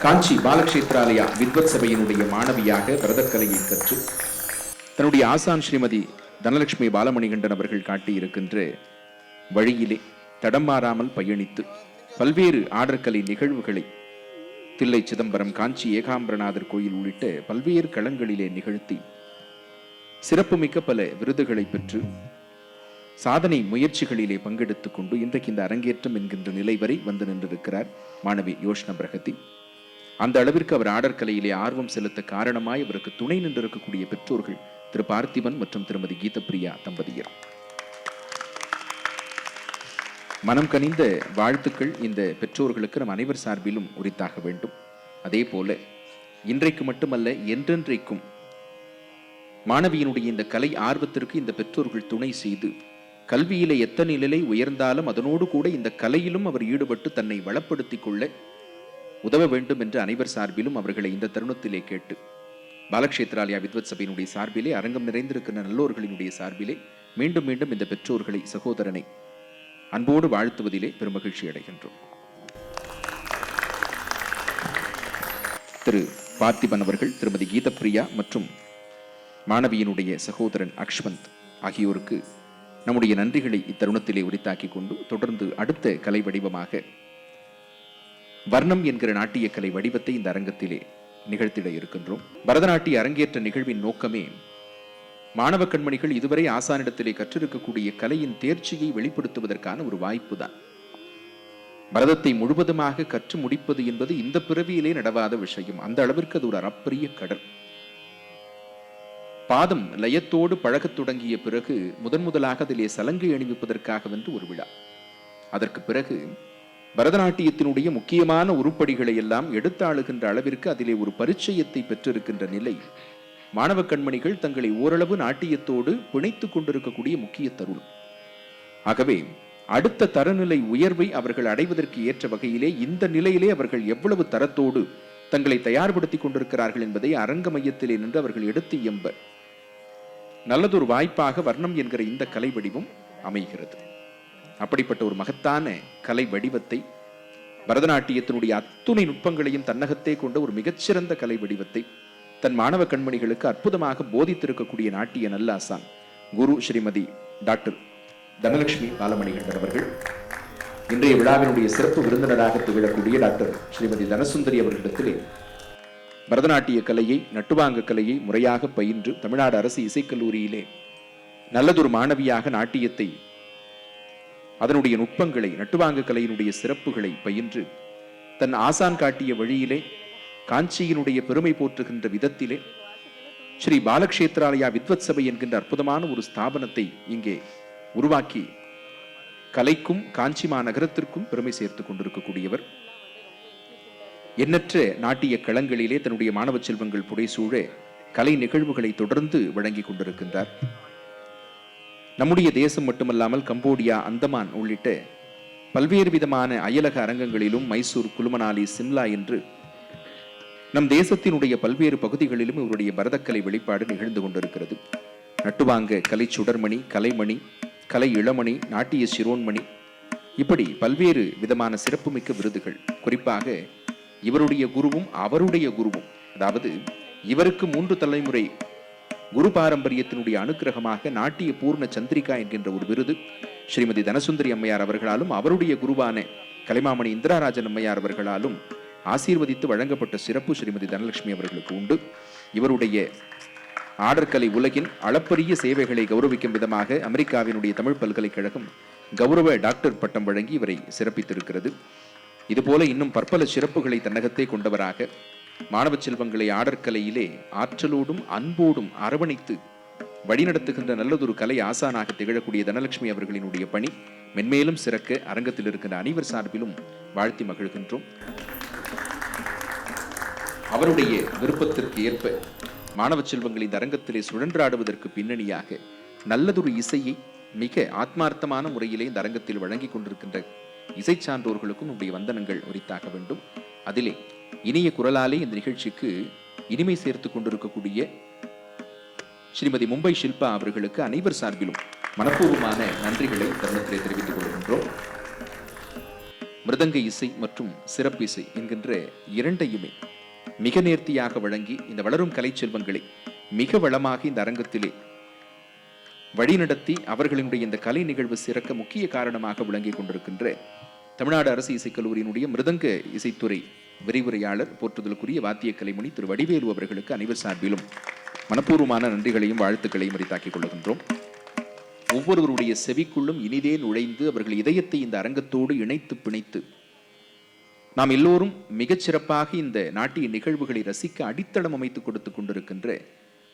A: காஞ்சி பாலக்ஷேத்ராலயா வித்வத் சபையினுடைய மாணவியாக பரதக்கலையை கற்று தன்னுடைய ஆசான் ஸ்ரீமதி தனலட்சுமி பாலமணிகண்டன் அவர்கள் காட்டியிருக்கின்ற வழியிலே தடம் மாறாமல் பயணித்து பல்வேறு ஆடற்கலை நிகழ்வுகளை தில்லை சிதம்பரம், காஞ்சி ஏகாம்பரநாதர் கோயில் உள்ளிட்ட பல்வேறு களங்களிலே நிகழ்த்தி சிறப்புமிக்க பல விருதுகளை பெற்று சாதனை முயற்சிகளிலே பங்கெடுத்துக் கொண்டு இன்றைக்கு இந்த அரங்கேற்றம் என்கின்ற நிலை வரை வந்து நின்றிருக்கிறார் மாணவி யோஷ்ன பிரகதி. அந்த அளவிற்கு அவர் ஆடற்கலையிலே ஆர்வம் செலுத்த காரணமாய் அவருக்கு துணை நின்றிருக்கக்கூடிய பெற்றோர்கள் திரு பார்த்திபன் மற்றும் திருமதி கீதப்பிரியா தம்பதியர். மனம் கனிந்த வாழ்த்துக்கள் இந்த பெற்றோர்களுக்கு நம் அனைவர் சார்பிலும் உரித்தாக வேண்டும். அதே போல இன்றைக்கு மட்டுமல்ல என்றென்றைக்கும் மாணவியினுடைய இந்த கலை ஆர்வத்திற்கு இந்த பெற்றோர்கள் துணை செய்து கல்வியிலே எத்தனை நிலை உயர்ந்தாலும் அதனோடு கூட இந்த கலையிலும் அவர் ஈடுபட்டு தன்னை வளப்படுத்திக் கொள்ள உதவ வேண்டும் என்று அனைவர் சார்பிலும் அவர்களை இந்த தருணத்திலே கேட்டு பாலக்ஷேத்ராலயா வித்வத் சபையினுடைய சார்பிலே அரங்கம் நிறைந்திருக்கிற நல்லோர்களினுடைய சார்பிலே மீண்டும் மீண்டும் இந்த பெற்றோர்களை சகோதரனை அன்போடு வாழ்த்துவதிலே பெருமகிழ்ச்சி அடைகின்றோம். திரு பார்த்திபன் அவர்கள் திருமதி கீதப்பிரியா மற்றும் மாணவியினுடைய சகோதரன் அக்ஷ்வந்த் ஆகியோருக்கு நம்முடைய நன்றிகளை இத்தருணத்திலே உரித்தாக்கிக் கொண்டு தொடர்ந்து அடுத்த கலை வடிவமாக வர்ணம் என்கிற நாட்டிய கலை வடிவத்தை இந்த அரங்கத்திலே நிகழ்த்திட இருக்கின்றோம். பரதநாட்டிய அரங்கேற்ற நிகழ்வின் நோக்கமே மாணவ கண்மணிகள் இதுவரை ஆசானிடத்திலே கற்றிருக்கக்கூடிய கலையின் தேர்ச்சியை வெளிப்படுத்துவதற்கான ஒரு வாய்ப்பு தான். பரதத்தை முழுவதுமாக கற்று முடிப்பது என்பது இந்த பிறவியிலே நடவாத விஷயம். அந்த அளவிற்கு அது ஒரு அறப்பரிய கடல். பாதம் லயத்தோடு பழகத் தொடங்கிய பிறகு முதலாக அதிலே சலங்கை அணிவிப்பதற்காகவென்று ஒரு விழா. அதற்கு பிறகு பரதநாட்டியத்தினுடைய முக்கியமான உருப்படிகளை எல்லாம் எடுத்தாளுகின்ற அளவிற்கு அதிலே ஒரு பரிச்சயத்தை பெற்றிருக்கின்ற நிலை மாணவ கண்மணிகள் தங்களை ஓரளவு நாட்டியத்தோடு பிணைத்துக் கொண்டிருக்கக்கூடிய முக்கிய தருணம். ஆகவே அடுத்த தரநிலை உயர்வை அவர்கள் அடைவதற்கு ஏற்ற வகையிலே இந்த நிலையிலே அவர்கள் எவ்வளவு தரத்தோடு தங்களை தயார்படுத்திக் கொண்டிருக்கிறார்கள் என்பதை அரங்க மையத்திலே நின்று அவர்கள் எடுத்து எம்ப நல்லதொரு வாய்ப்பாக வர்ணம் என்கிற இந்த கலை வடிவம் அமைகிறது. அப்படிப்பட்ட ஒரு மகத்தான கலை வடிவத்தை பரதநாட்டியத்தினுடைய அத்துணை நுட்பங்களையும் தன்னகத்தே கொண்ட ஒரு மிகச்சிறந்த கலை வடிவத்தை தன் மாணவ கண்மணிகளுக்கு அற்புதமாக போதித்திருக்கக்கூடிய நாட்டிய நல்லாசான் குரு ஸ்ரீமதி டாக்டர் தனலட்சுமி பாலமணிகண்டன் அவர்கள் இன்றைய விழாவினுடைய சிறப்பு விருந்தினராக திகழக்கூடிய டாக்டர் ஸ்ரீமதி தனசுந்தரி அவர்களிடத்திலே பரதநாட்டிய கலையை, நட்டுவாங்க கலையை முறையாக பயின்று தமிழ்நாடு அரசு இசைக்கல்லூரியிலே நல்லதொரு மாணவியாக நாட்டியத்தை, அதனுடைய நுட்பங்களை, நட்டுவாங்க கலையினுடைய சிறப்புகளை பயின்று தன் ஆசான் காட்டிய வழியிலே காஞ்சியினுடைய பெருமை போற்றுகின்ற விதத்திலே ஸ்ரீ பாலக்ஷேத்ராலயா வித்வத் சபை என்கின்ற அற்புதமான ஒரு ஸ்தாபனத்தை இங்கே உருவாக்கி கலைக்கும் காஞ்சி மாநகரத்திற்கும் பெருமை சேர்த்துக் கொண்டிருக்கக்கூடியவர். எண்ணற்ற நாட்டிய களங்களிலே தன்னுடைய மாணவ செல்வங்கள் புடைசூழ கலை நிகழ்வுகளை தொடர்ந்து வழங்கி கொண்டிருக்கின்றார். நம்முடைய தேசம் மட்டுமல்லாமல் கம்போடியா, அந்தமான் உள்ளிட்ட பல்வேறு விதமான அயலக அரங்கங்களிலும் மைசூர், குலுமனாலி, சிம்லா என்று நம் தேசத்தினுடைய பல்வேறு பகுதிகளிலும் இவருடைய பரதக்கலை வெளிப்பாடு நிகழ்ந்து கொண்டிருக்கிறது. நட்டுவாங்க கலை சுடர்மணி, கலைமணி, கலை இளமணி, நாட்டிய சிரோன்மணி, இப்படி பல்வேறு விதமான சிறப்புமிக்க விருதுகள். குறிப்பாக இவருடைய குருவும் அவருடைய குருவும், அதாவது இவருக்கு 3 தலைமுறை குரு பாரம்பரியத்தினுடைய அனுக்கிரகமாக நாட்டிய பூர்ண சந்திரிகா என்கின்ற ஒரு விருது ஸ்ரீமதி தனசுந்தரி அம்மையார் அவர்களாலும் அவருடைய குருவான கலைமாமணி இந்திராராஜன் அம்மையார் அவர்களாலும் ஆசீர்வதித்து வழங்கப்பட்ட சிறப்பு ஸ்ரீமதி தனலட்சுமி அவர்களுக்கு உண்டு. இவருடைய ஆடற்கலை உலகின் அளப்பரிய சேவைகளை கௌரவிக்கும் விதமாக அமெரிக்காவினுடைய தமிழ் பல்கலைக்கழகம் கௌரவ டாக்டர் பட்டம் வழங்கி இவரை சிறப்பித்திருக்கிறது. இதுபோல இன்னும் பற்பல சிறப்புகளை தன்னகத்தே கொண்டவராக மாணவ செல்வங்களை ஆடற்கலையிலே ஆற்றலோடும் அன்போடும் அரவணைத்து வழிநடத்துகின்ற நல்லதொரு கலை ஆசானாக திகழக்கூடிய தனலட்சுமி அவர்களினுடைய பணி மென்மேலும் சிறக்க அரங்கத்தில் இருக்கின்ற அனைவர் சார்பிலும் வாழ்த்தி மகிழ்கின்றோம். அவருடைய விருப்பத்திற்கு ஏற்ப மாணவ செல்வங்கள் இந்த அரங்கத்திலே சுழன்றாடுவதற்கு பின்னணியாக நல்லதொரு இசையை மிக ஆத்மார்த்தமான முறையிலே இந்த அரங்கத்தில் வழங்கிக் கொண்டிருக்கின்ற இசை சான்றோர்களுக்கும் நம்முடைய வந்தனங்கள் உரித்தாக வேண்டும். அதிலே இனிய குரலாலே இந்த நிகழ்ச்சிக்கு இனிமை சேர்த்துக் கொண்டிருக்கக்கூடிய ஸ்ரீமதி மும்பை ஷில்பா அவர்களுக்கு அனைவர் சார்பிலும் மனப்பூர்வமான நன்றிகளை தருணத்திலே தெரிவித்துக் கொள்கின்றோம். மிருதங்க இசை மற்றும் சிறப்பு இசை என்கின்ற இரண்டையுமே மிக நேர்த்தியாக வழங்கி இந்த வளரும் கலை செல்வங்களை மிக வளமாக இந்த அரங்கத்திலே வழிநடத்தி அவர்களுடைய இந்த கலை நிகழ்வு சிறக்க முக்கிய காரணமாக விளங்கிக் கொண்டிருக்கின்ற தமிழ்நாடு அரசு இசைக்கல்லூரியினுடைய மிருதங்க இசைத்துறை விரிவுரையாளர் போற்றுதலுக்குரிய வாத்திய கலைமணி திரு வடிவேலு அவர்களுக்கு அனைவர் சார்பிலும் மனப்பூர்வமான நன்றிகளையும் வாழ்த்துக்களையும் உரித்தாக்கிக் கொள்கின்றோம். ஒவ்வொருவருடைய செவிக்குள்ளும் இனிதே நுழைந்து அவர்கள் இதயத்தை இந்த அரங்கத்தோடு இணைத்து பிணைத்து நாம் எல்லோரும் மிகச் சிறப்பாக இந்த நாட்டிய நிகழ்வுகளை ரசிக்க அடித்தளம் அமைத்துக் கொடுத்துக் கொண்டிருக்கின்ற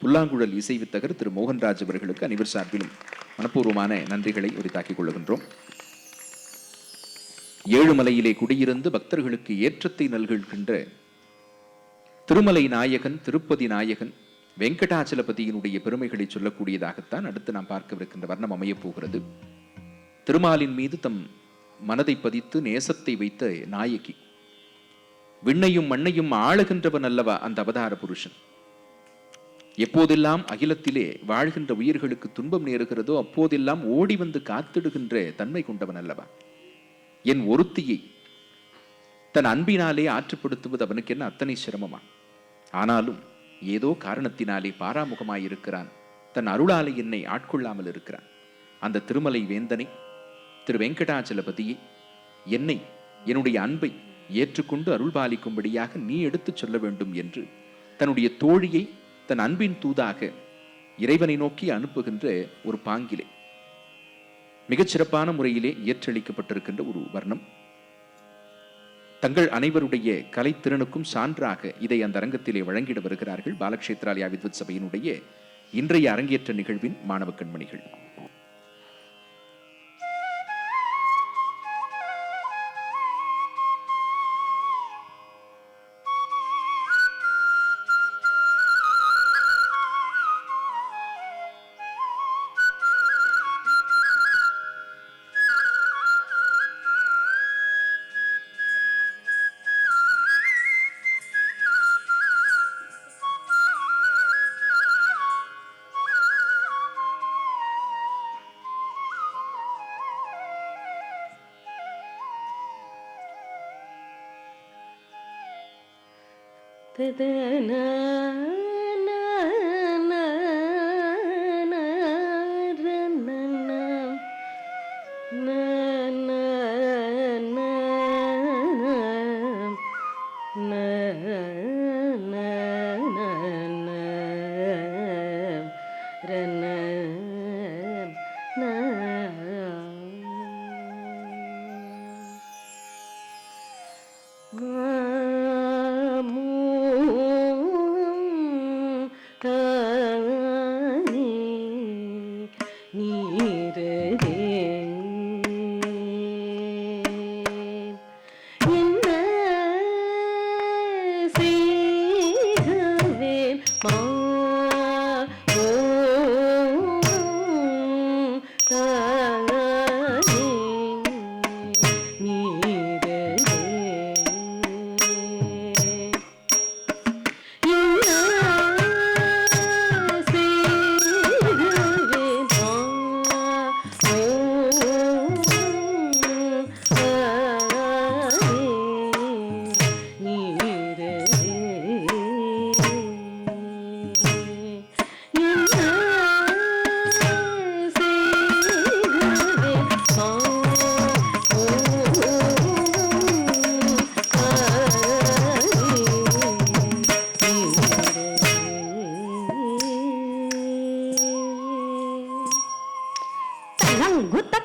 A: புல்லாங்குழல் இசைவித்தகர் திரு மோகன்ராஜ் அவர்களுக்கு அனைவர் சார்பிலும் மனப்பூர்வமான நன்றிகளை உரித்தாக்கிக் கொள்கின்றோம். ஏழுமலையிலே குடியிருந்து பக்தர்களுக்கு ஏற்றத்தை நல்கின்ற திருமலை நாயகன் திருப்பதி நாயகன் வெங்கடாச்சலபதியினுடைய பெருமைகளை சொல்லக்கூடியதாகத்தான் அடுத்து நாம் பார்க்கவிருக்கின்ற வர்ணம் அமையப் போகிறது. திருமாலின் மீது தம் மனதை பதித்து நேசத்தை வைத்த நாயகி, விண்ணையும் மண்ணையும் ஆளுகின்றவன் அல்லவா அந்த அவதார புருஷன். எப்போதெல்லாம் அகிலத்திலே வாழ்கின்ற உயிர்களுக்கு துன்பம் நேருகிறதோ அப்போதெல்லாம் ஓடி வந்து காத்திடுகின்ற தன்மை கொண்டவன் அல்லவா. என் ஒருத்தியை தன் அன்பினாலே ஆற்றுப்படுத்துவது அவனுக்கு என்ன அத்தனை சிரமமா? ஆனாலும் ஏதோ காரணத்தினாலே பாராமுகமாயிருக்கிறான். தன் அருளாலே என்னை ஆட்கொள்ளாமல் இருக்கிறான். அந்த திருமலை வேந்தனை திரு வெங்கடாச்சலபதியை என்னை என்னுடைய அன்பை ஏற்றுக்கொண்டு அருள்பாலிக்கும்படியாக நீ எடுத்துச் சொல்ல வேண்டும் என்று தன்னுடைய தோழியை தன் அன்பின் தூதாக இறைவனை நோக்கி அனுப்புகின்ற ஒரு பாங்கிலே மிகச் சிறப்பான முறையிலே இயற்றளிக்கப்பட்டிருக்கின்ற ஒரு வர்ணம். தங்கள் அனைவருடைய கலைத்திறனுக்கும் சான்றாக இதை அந்த அரங்கத்திலே வழங்கிட வருகிறார்கள் பாலக்ஷேத்ராலயா வித்வத் சபையினுடைய இன்றைய அரங்கேற்ற நிகழ்வின் மாணவ கண்மணிகள்.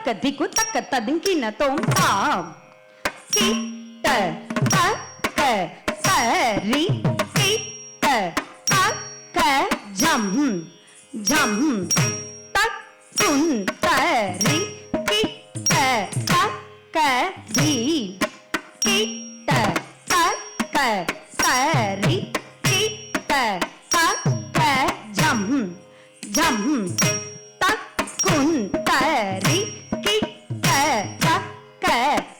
B: தக்க திக்கு தக்க ததுங்கின தோம் தாம் கிட்ட தக்க சரி கிட்ட தக்க ஜம் ஜம் தக்குன் தரி கிட்ட தக்க தி கிட்ட தக்க சரி கிட்ட தக்க ஜம் ஜம் தக்குன் தரி கிட்ட தக்க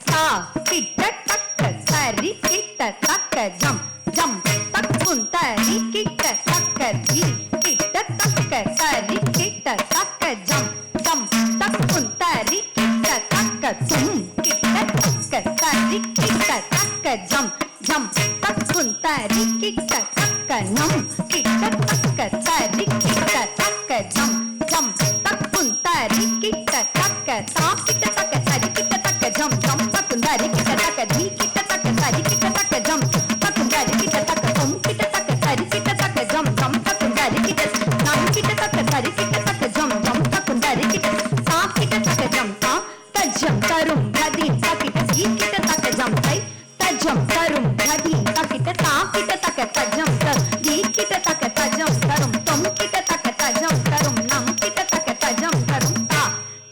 B: சா கிட்ட தக்க சரி கிட்ட தக்க ஜம் ஜம் தக்குன் தரி கிட்ட தக்க தி கிட்ட தக்க சரி கிட்ட தக்க ஜம் ஜம் தக்குன் தரி கிட்ட தக்க தும் கிட்ட தக்க சரி கிட்ட தக்க ஜம் ஜம் தக்குன் தரி கிட்ட தக்க நம் கிட்ட தக்க சரி கிட்ட தக்க ஜம் ஜம் தக்குன் தரி கிட்ட தக்க தா கிட்ட தக்க சரி கிட்ட தக்க ஜம் ஜம் தக்குன் தரி கிட்ட தக்க தி கிட்ட தக்க சரி கிட்ட தக்க ஜம் தக்குன் தரி கிட்ட தக்க தும் கிட்ட தக்க சரி கிட்ட தக்க ஜம் ஜம் தக்குன் தரி கிட்ட நம் கிட்ட தக்க சரி கிட்ட தக்க ஜம் ஜம் தக்குன் தரி கிட்ட தா கிட்ட தக்க ஜம் தா தஜம் தரும் கதி தா கிட்ட தி கிட்ட தக்க ஜம் தை தஜம் தரும் கதி தா கிட்ட தா கிட்ட தக்க தஜம் தர் தி கிட்ட தக்க தஜம் தரும் தும் கிட்ட தக்க தஜம் தரும் நம் கிட்ட தக்க தஜம் தரும் தா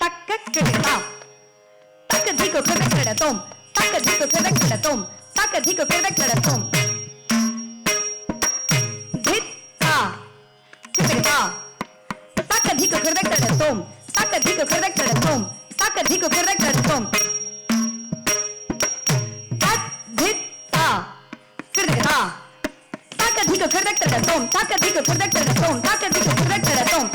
B: தக்க கிடா தக்க திக்கு கிடக்கும் தக்க திக்கு கிடக்கும் தக்க திக்கு கிடக்கும் தித்தா கிடா தக்க திக்கு கிடக்கும் தக்க திக்கு கிடக்கும் தக்க திக்கு கிடக்கும் தித்தா கிடா தக்க திக்கு கிடக்கும் தக்க திக்கு கிடக்கும் தக்க திக்கு கிடக்கும்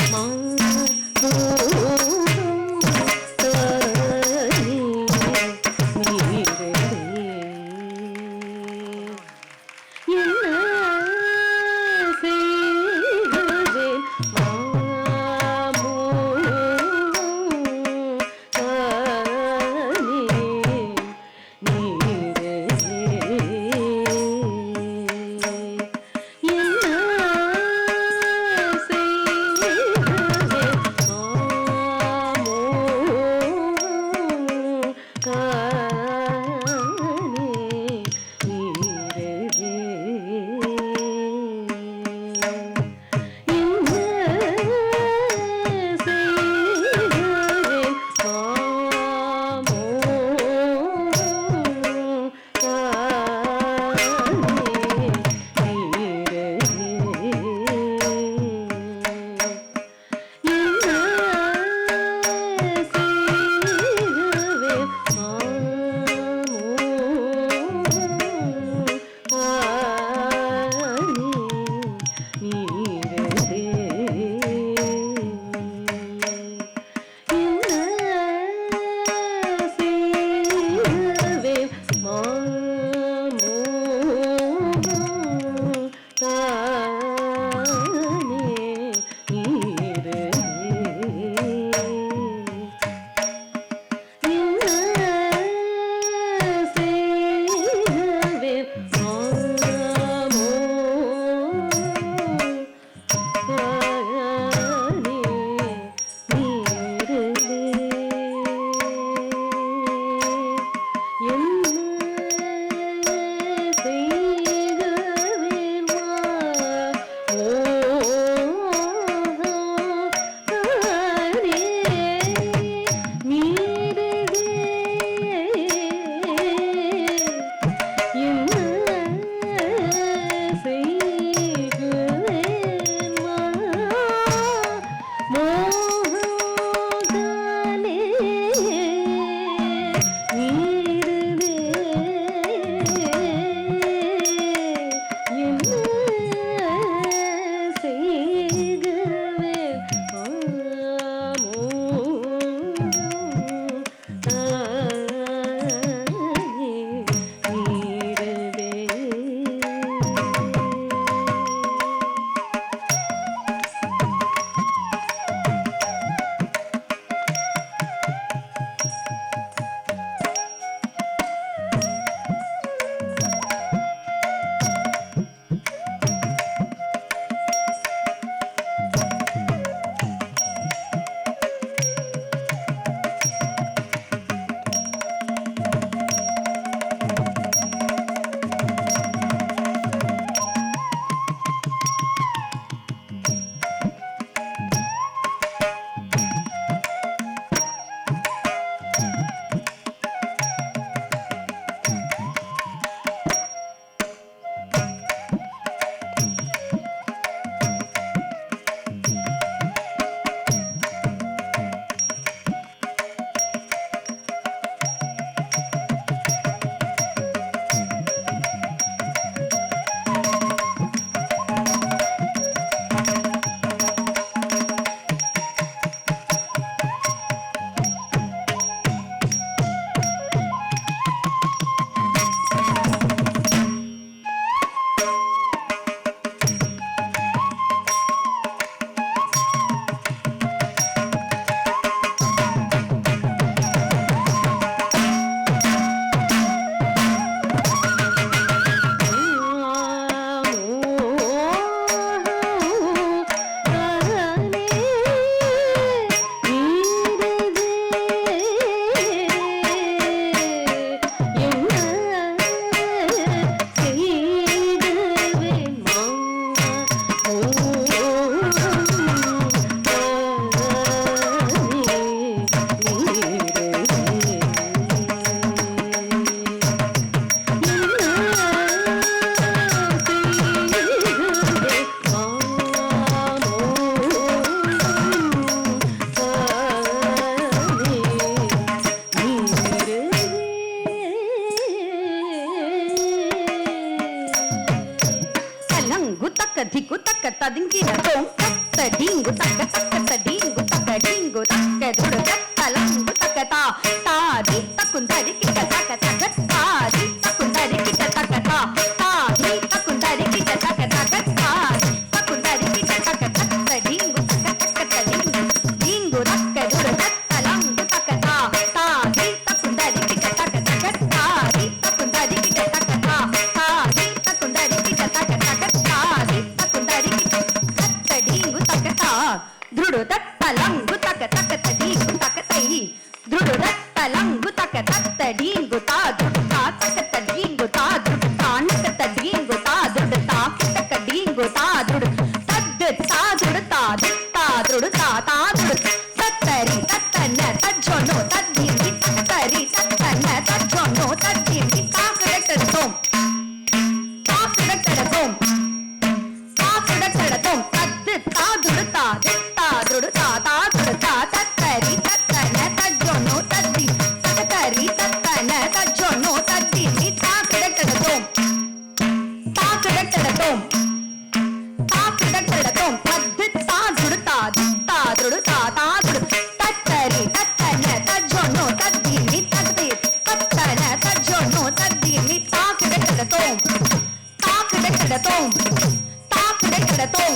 B: తదింగిన తోం తక్క డింగు తక్క తక్క తడింగు తక్క డింగు తక్క దుడు తక్క లంగు తక్క తా తాది తక్కుందరి కిట తక్క తక్క తాది తక్కుందరి కిట తక్క తా తాది తక్కుందరి కిట తక్క తక్క తాది తక్కుందరి కిట తక్క తక్క డింగు తక్క తక్క తడింగు డింగు తక్క దుడు తక్క లంగు తక్క తా తాది తక్కుందరి కిట తక్క తక్క తాది తక్కుందరి కిట తక్క తా తాది తక్కుందరి కిట తక్క తక్క తాది తక్కుందరి కిట తక్క డింగు తక్క తా దుడు తక్క లంగు తక్క తక్క తడింగు తక్క తై దుడు తక్క లంగు తక్క తక్క తడింగు తా దుడు తా తక్క తడింగు తా దుడు తా నక్క తడింగు తా దుడు తా తక్క డింగు తా దుడు తద్ద తా దుడు తా దిత్తా దుడు తా తా దుడు తత్తరి తత్తన తజ్జోను తద్దింగి తత్తరి తత్తన తజ్జోను తద్దింగి తాకడకడతోం తాకడకడతోం తాకడకడతోం తద్ద తా దుడు తా దిత్తా దుడు తా తా దుడు తా తత్తరి తత్తన తజ్జోను తద్ది తత్తరి తత్తన తజ్జోను తద్దింగి తాకడకడతోం తాకడకడతోం తాకడకడతోం తద్ద తా దుడు తా దిత్తా దుడు తా తా దుడు తత్తరి తత్తన తజ్జోను తద్దింగి తద్ది తత్తన తజ్జోను తద్దింగి తాకడకడతోం తాకడకడతోం తాకడకడతోం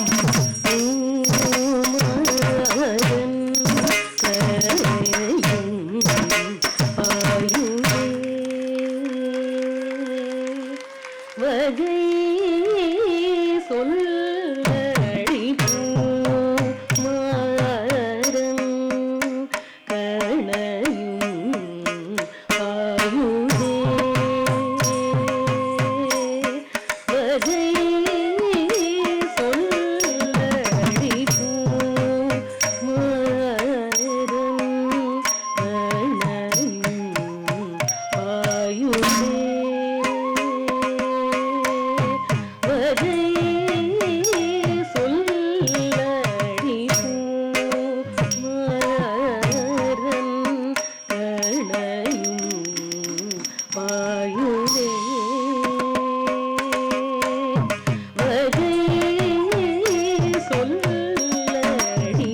C: வகை சொல்லடி பூமாரம் கணையும் ஆயுதே வகை சொல்லடி பூமாரம் கணையும் ஆயுதே வகை சொல்லடி பூமாரம் கணையும் ஆயுதே வகை சொல்லடி பூமாரம் கணையும் ஆயுதே வகை சொல்லடி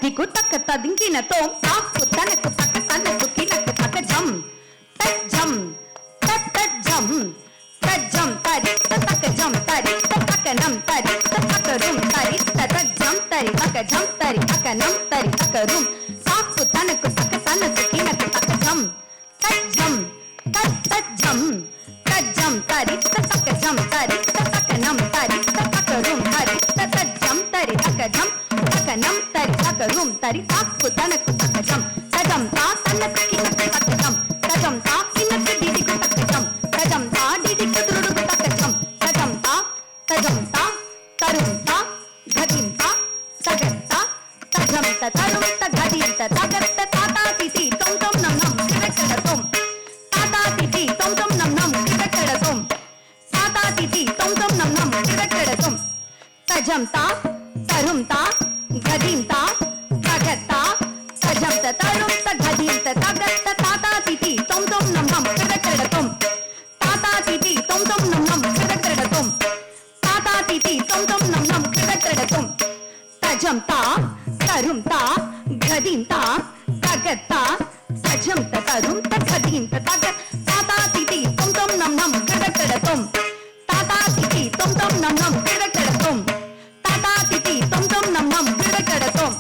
B: దిగు తక్క తదింకిన తోం తాకు తనకు తక్క తనకు కినకు తక్క జం తజ్జం తజ్జం తజ్జం తరి తక్క జం తరి తక్క నం తరి తక్క రుం తరి తజ్జం తరి తక్క జం తరి తక్క నం தக்கஜம் தஜம் தரித்த தக்கஜம் தரித்த தக்கனம் தரித்த தக்கரும் தரித்த தஜம் தரி தக்கஜம் தக்கனம் தரி தக்கரும் தரி தாக்கு தனக்கு தக்கஜம் தஜம் தா தனக்கு கிணக்கு தக்கஜம் தஜம் தா கிணக்கு டிடிக்கு தக்கஜம் தஜம் தா டிடிக்கு துருடுக்கு தக்கஜம் தஜம் தா தரும் தா கதிம் தா தகத்தா தஜம் தரும் தகதிம் தகத்த தாத்தா திதி தொம் தொம் நம் நம் கிடக்கடதும் தாத்தா திதி தொம் தொம் நம் நம் கிடக்கடதும் தாத்தா திதி தொம் தொம் நம் நம் கிடக்கடதும் தஜம் தா தரும் தா கதிம் தா தகத்தா தஜம் தரும் தகதிம் தகத்த தாத்தா திதி தொம் தொம் நம் நம் கிடக்கடதும் தாத்தா திதி தொம் தொம் நம் நம் கிடக்கடதும் தாத்தா திதி தொம் தொம் நம் நம் கிடக்கடதும் தஜம் தா தரும் தா கதிம் தா தகத்தா தஜம் தரும் தகதிம் தக தாத்தா திதி தொம் தொம் நம் நம் கிடக்கடதும் தாத்தா திதி தொம் தொம் நம் நம் கிடக்கடதும் தாத்தா திதி தொம் தொம் நம் நம் கிடக்கடதும்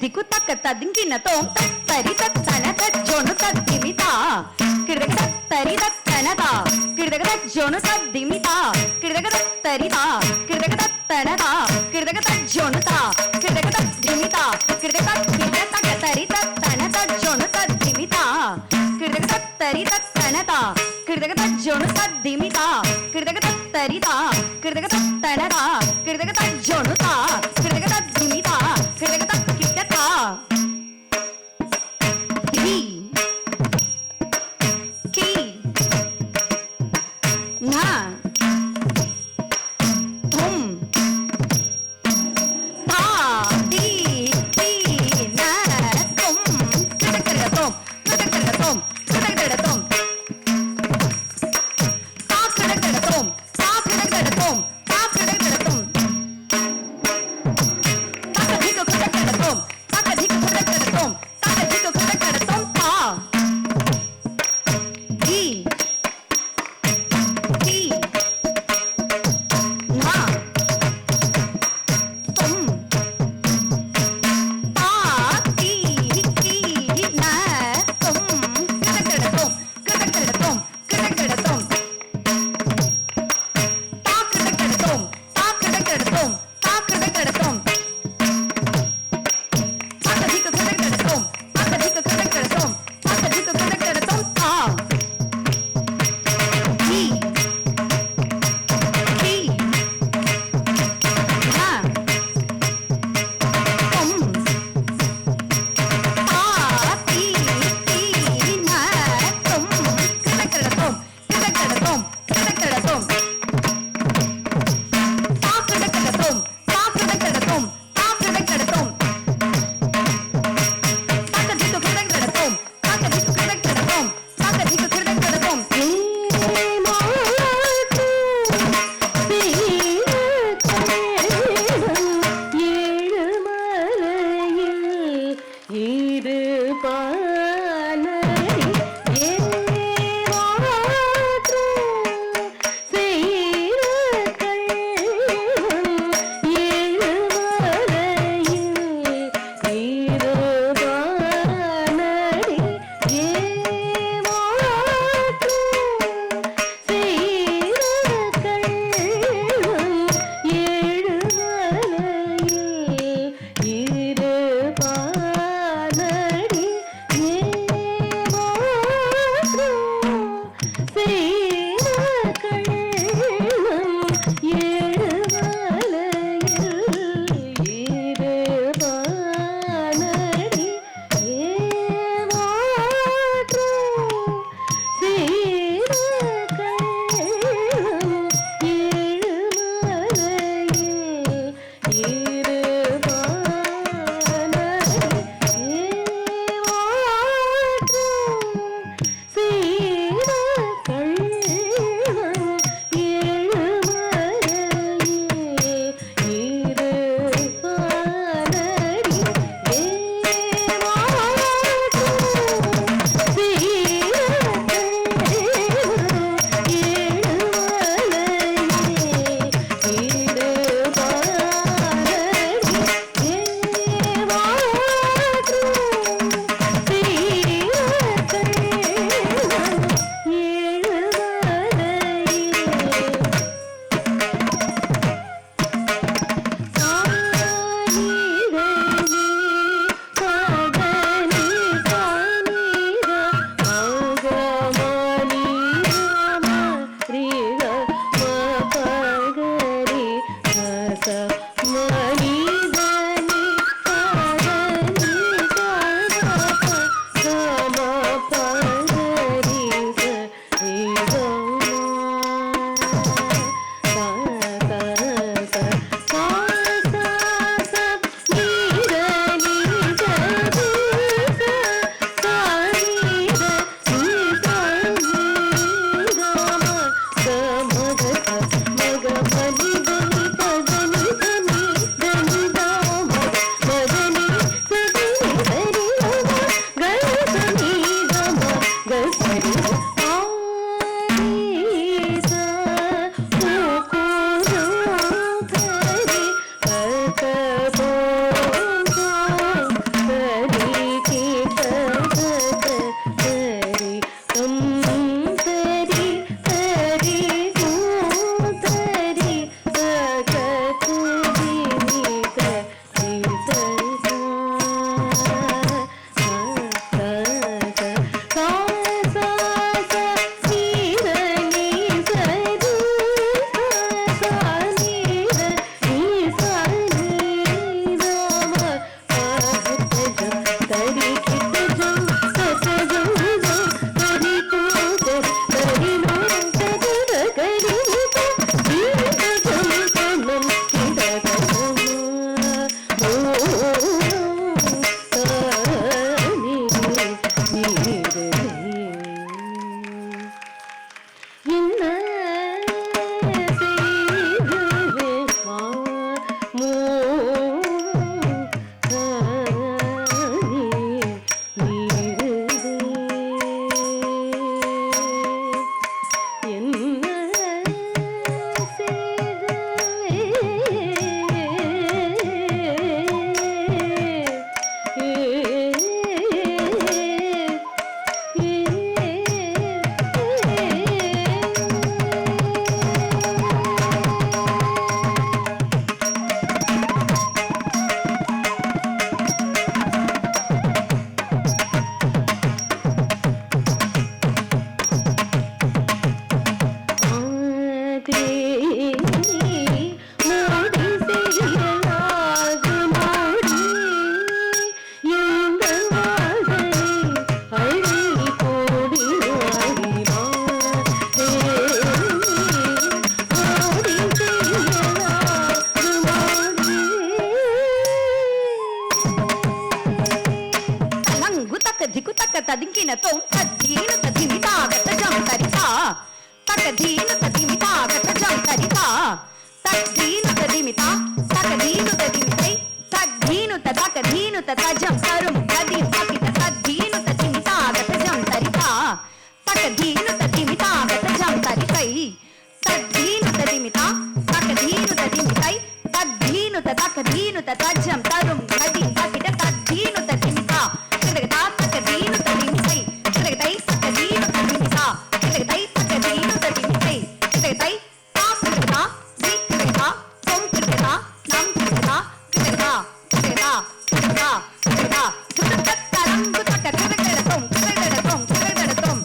B: ದಿಕ್ಕು ತಕ್ಕ ತದಿಂಗಿನ ತೋಂ ತರಿ ತತ್ತನ ತಜ್ಜೋನು ತದ್ದಿಮಿತ ಕಿಡದಗ ತರಿ ತತ್ತನದ ಕಿಡದಗ ತಜ್ಜೋನು ತದ್ದಿಮಿತ ಕಿಡದಗ ತರಿದ ಕಿಡದಗ ತತ್ತನದ ಕಿಡದಗ ತಜ್ಜೋನು ತ ಕಿಡದಗ ತದ್ದಿಮಿತ ಕಿಡದಗ ತಕ್ಕ ತರಿ ತತ್ತ தஜ்ஜொனு தத்திமிதா கிருதக தத்தரிதா கிருதக தத்தனதா கிருதக தஜ்ஜொனுதா கிருதக தத்திமிதா கிருதக தக்கிட்டதா தி கி நா தும் தா தி தி ந தும் கிருதகரதம் கிருதகரதம் கிருதகரதம் தாக்கிடகடதம் தாக்கிடகடதம் தாக்கிடகடதம் தாக்கதிக கிடகடதம் தாக்கதிக கிடகடதம் தாக்கதிக கிடகடதம் தா தி தி நா தும் தா தி தி ந தும் கிடகடதம் கிடகடதம் கிடகடதம் தாக்கிடகடதம் தாக்கிடகடதம் தாக்கிடகடதம் தாக்கதிக கிடகடதம் தாக்கதிக கிடகடதம் தாக்கதிக கிடகடதம் தா தி தி நா தும் தா தி தி ந தும் கிடகடதம் கிடகடதம் கிடகடதம் தாக்கிடகடதம் தாக்கிடகடதம் தாக்கிடகடதம் தாக்கதிக கிடகடதம் தாக்கதிக கிடகடதம் தாக்கதிக கிடகடதம்
C: ஏழு
B: ತಕ್ಕ ತದಿಂಕಿನ ತೋಂ ತದ್ದೀನು ತದಿಮಿತಾಗತ ಜಂ ತರಿತಾ ತಕದೀನು ತದಿಮಿತಾಗತ ಜಂ ತರಿತಾ ತದ್ದೀನು ತದಿಮಿತಾ ತಕದೀನು ತದಿಮಿತೈ ತದ್ದೀನು ತಕದೀನು ತಜಂ ತರುಂ ತದಿಂ ತಕಿತ ತದ್ದೀನು ತದಿಮಿತಾಗತ ಜಂ ತರಿತಾ ತಕದೀನು ತದಿಮಿತಾಗತ ಜಂ ತರಿತೈ ತದ್ದೀನು ತದಿಮಿತಾ ತಕದೀನು ತದಿಮಿತೈ ತದ್ದೀನು ತಕದೀನು ತಜಂ ತರುಂ ತದಿಂ ತಕಿತ ತದ್ದೀನು ತದಿಮಿತಾ ತಕದಾ ತಕದೀನು ತದಿಮಿತೈ ತಕದೈ ತಕದೀನು ತದಿಮಿತಾ ತಕದೈ ತಕದೀನು ತದಿಮಿತೈ ತಕದೈ ತಾಕದಾ ದಿಕದಾ ತೊಂಕದಾ ನಂಕದಾ ಕದಾ ಕದಾ ಕದಾ ಕದಾ ತರಂಗು ತಕದಡತೊಂ ಕದಡತೊಂ ಕದಡತೊಂ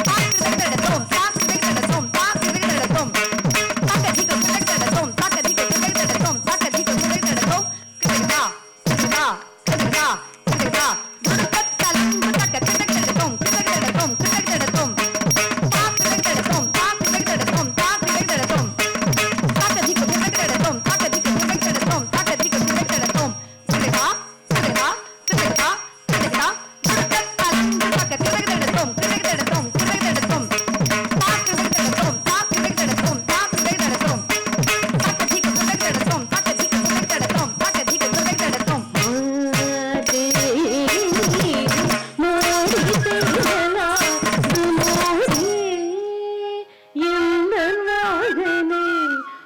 B: ತಾಕದಡತೊಂ ತಾಕದಡತೊಂ ತಾಕದಡತೊಂ ತಾಕದಿಗ ಕದಡತೊಂ ತಾಕದಿಗ ಕದಡತೊಂ ತಾಕದಿಗ ಕದಡತೊಂ ಕದಾ ಕದಾ ಕದಾ ಕದಾ ತರಂಗು ತಕದಡತೊಂ ಕದಡತೊಂ ಕದಡತೊಂ ತಾಕದಡತೊಂ ತಾಕದಡತೊಂ ತಾಕದಡತೊಂ ತಾಕದಿಗ ಕದಡತೊಂ ತಾಕದಿಗ ಕದಡತೊಂ ತಾಕದಿಗ ಕದಡತೊಂ ಕದಾ ಕದಾ ಕದಾ ಕದಾ ತರಂಗು ತಕದಡತೊಂ ಕದಡತೊಂ ಕದಡತೊಂ ತಾಕದಡತೊಂ ತಾಕದಡತೊಂ ತಾಕದಡತೊಂ ತಾಕದಿಗ ಕದಡತೊಂ ತಾಕದಿಗ ಕದಡತೊಂ ತಾಕದಿಗ ಕದಡತೊಂ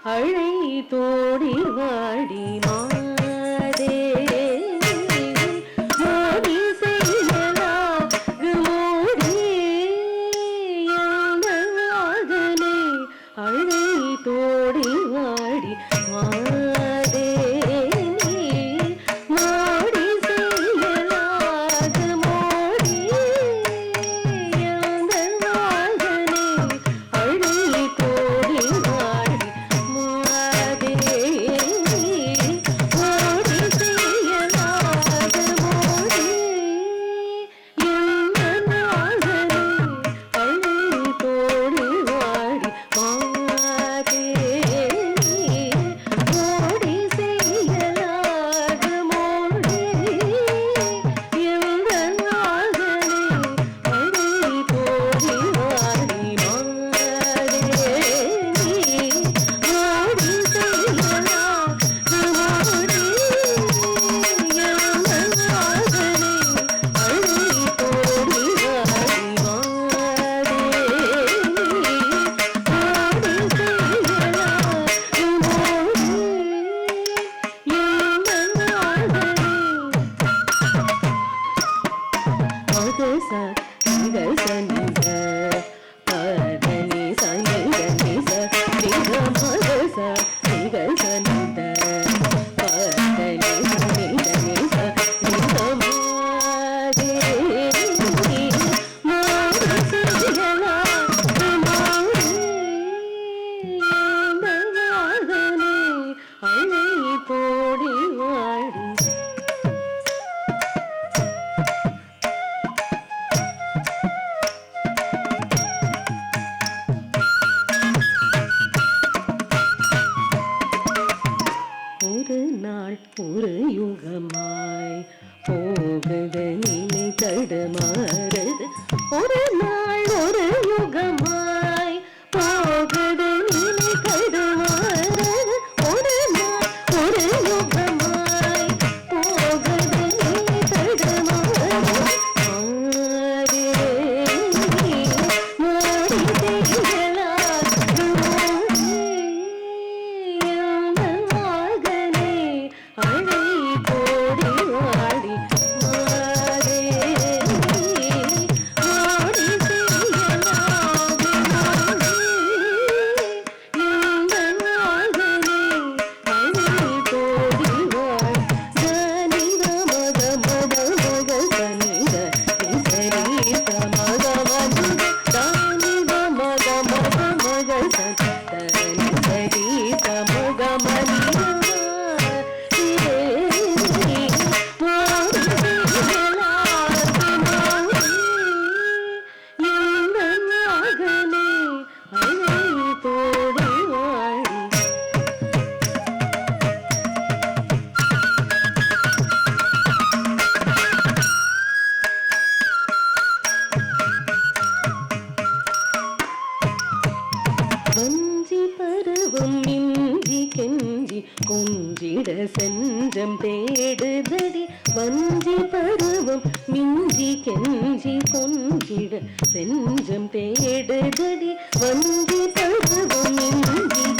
C: அழை தோடி வாடி மாதே மோடி செய்யலாக மோடி மகனே அழை தோடி வாடி மாதே மோடி செய்யலாக மோடி மகனே அழை தோடி வாடி மாதே மோடி செய்யலாக மோடி மகனே அழை தோடி வாடி மாதே மோடி செய்யலாக மோடி தோடி வாடி ஒரு நாள் ஒரு யுகமாய் போகுது நிலை தடுமாறுது ஒரு நாள் ஒரு யுகமாய் போகுது நிலை தடுமாறுது ஒரு நாள் ஒரு யுகமாய் போகுது நிலை தடுமாறுது ஆரே மோடி செய்யலாக மோடி மகனே அழை தோடி வாடி மாதே மோடி செய்யலாக மோடி கொஞ்சிட செஞ்சம் தேடுதடி வஞ்சி பருவம் மிஞ்சி கெஞ்சி கொஞ்சிட செஞ்சம் தேடுதடி வஞ்சி பருவம் மிஞ்சி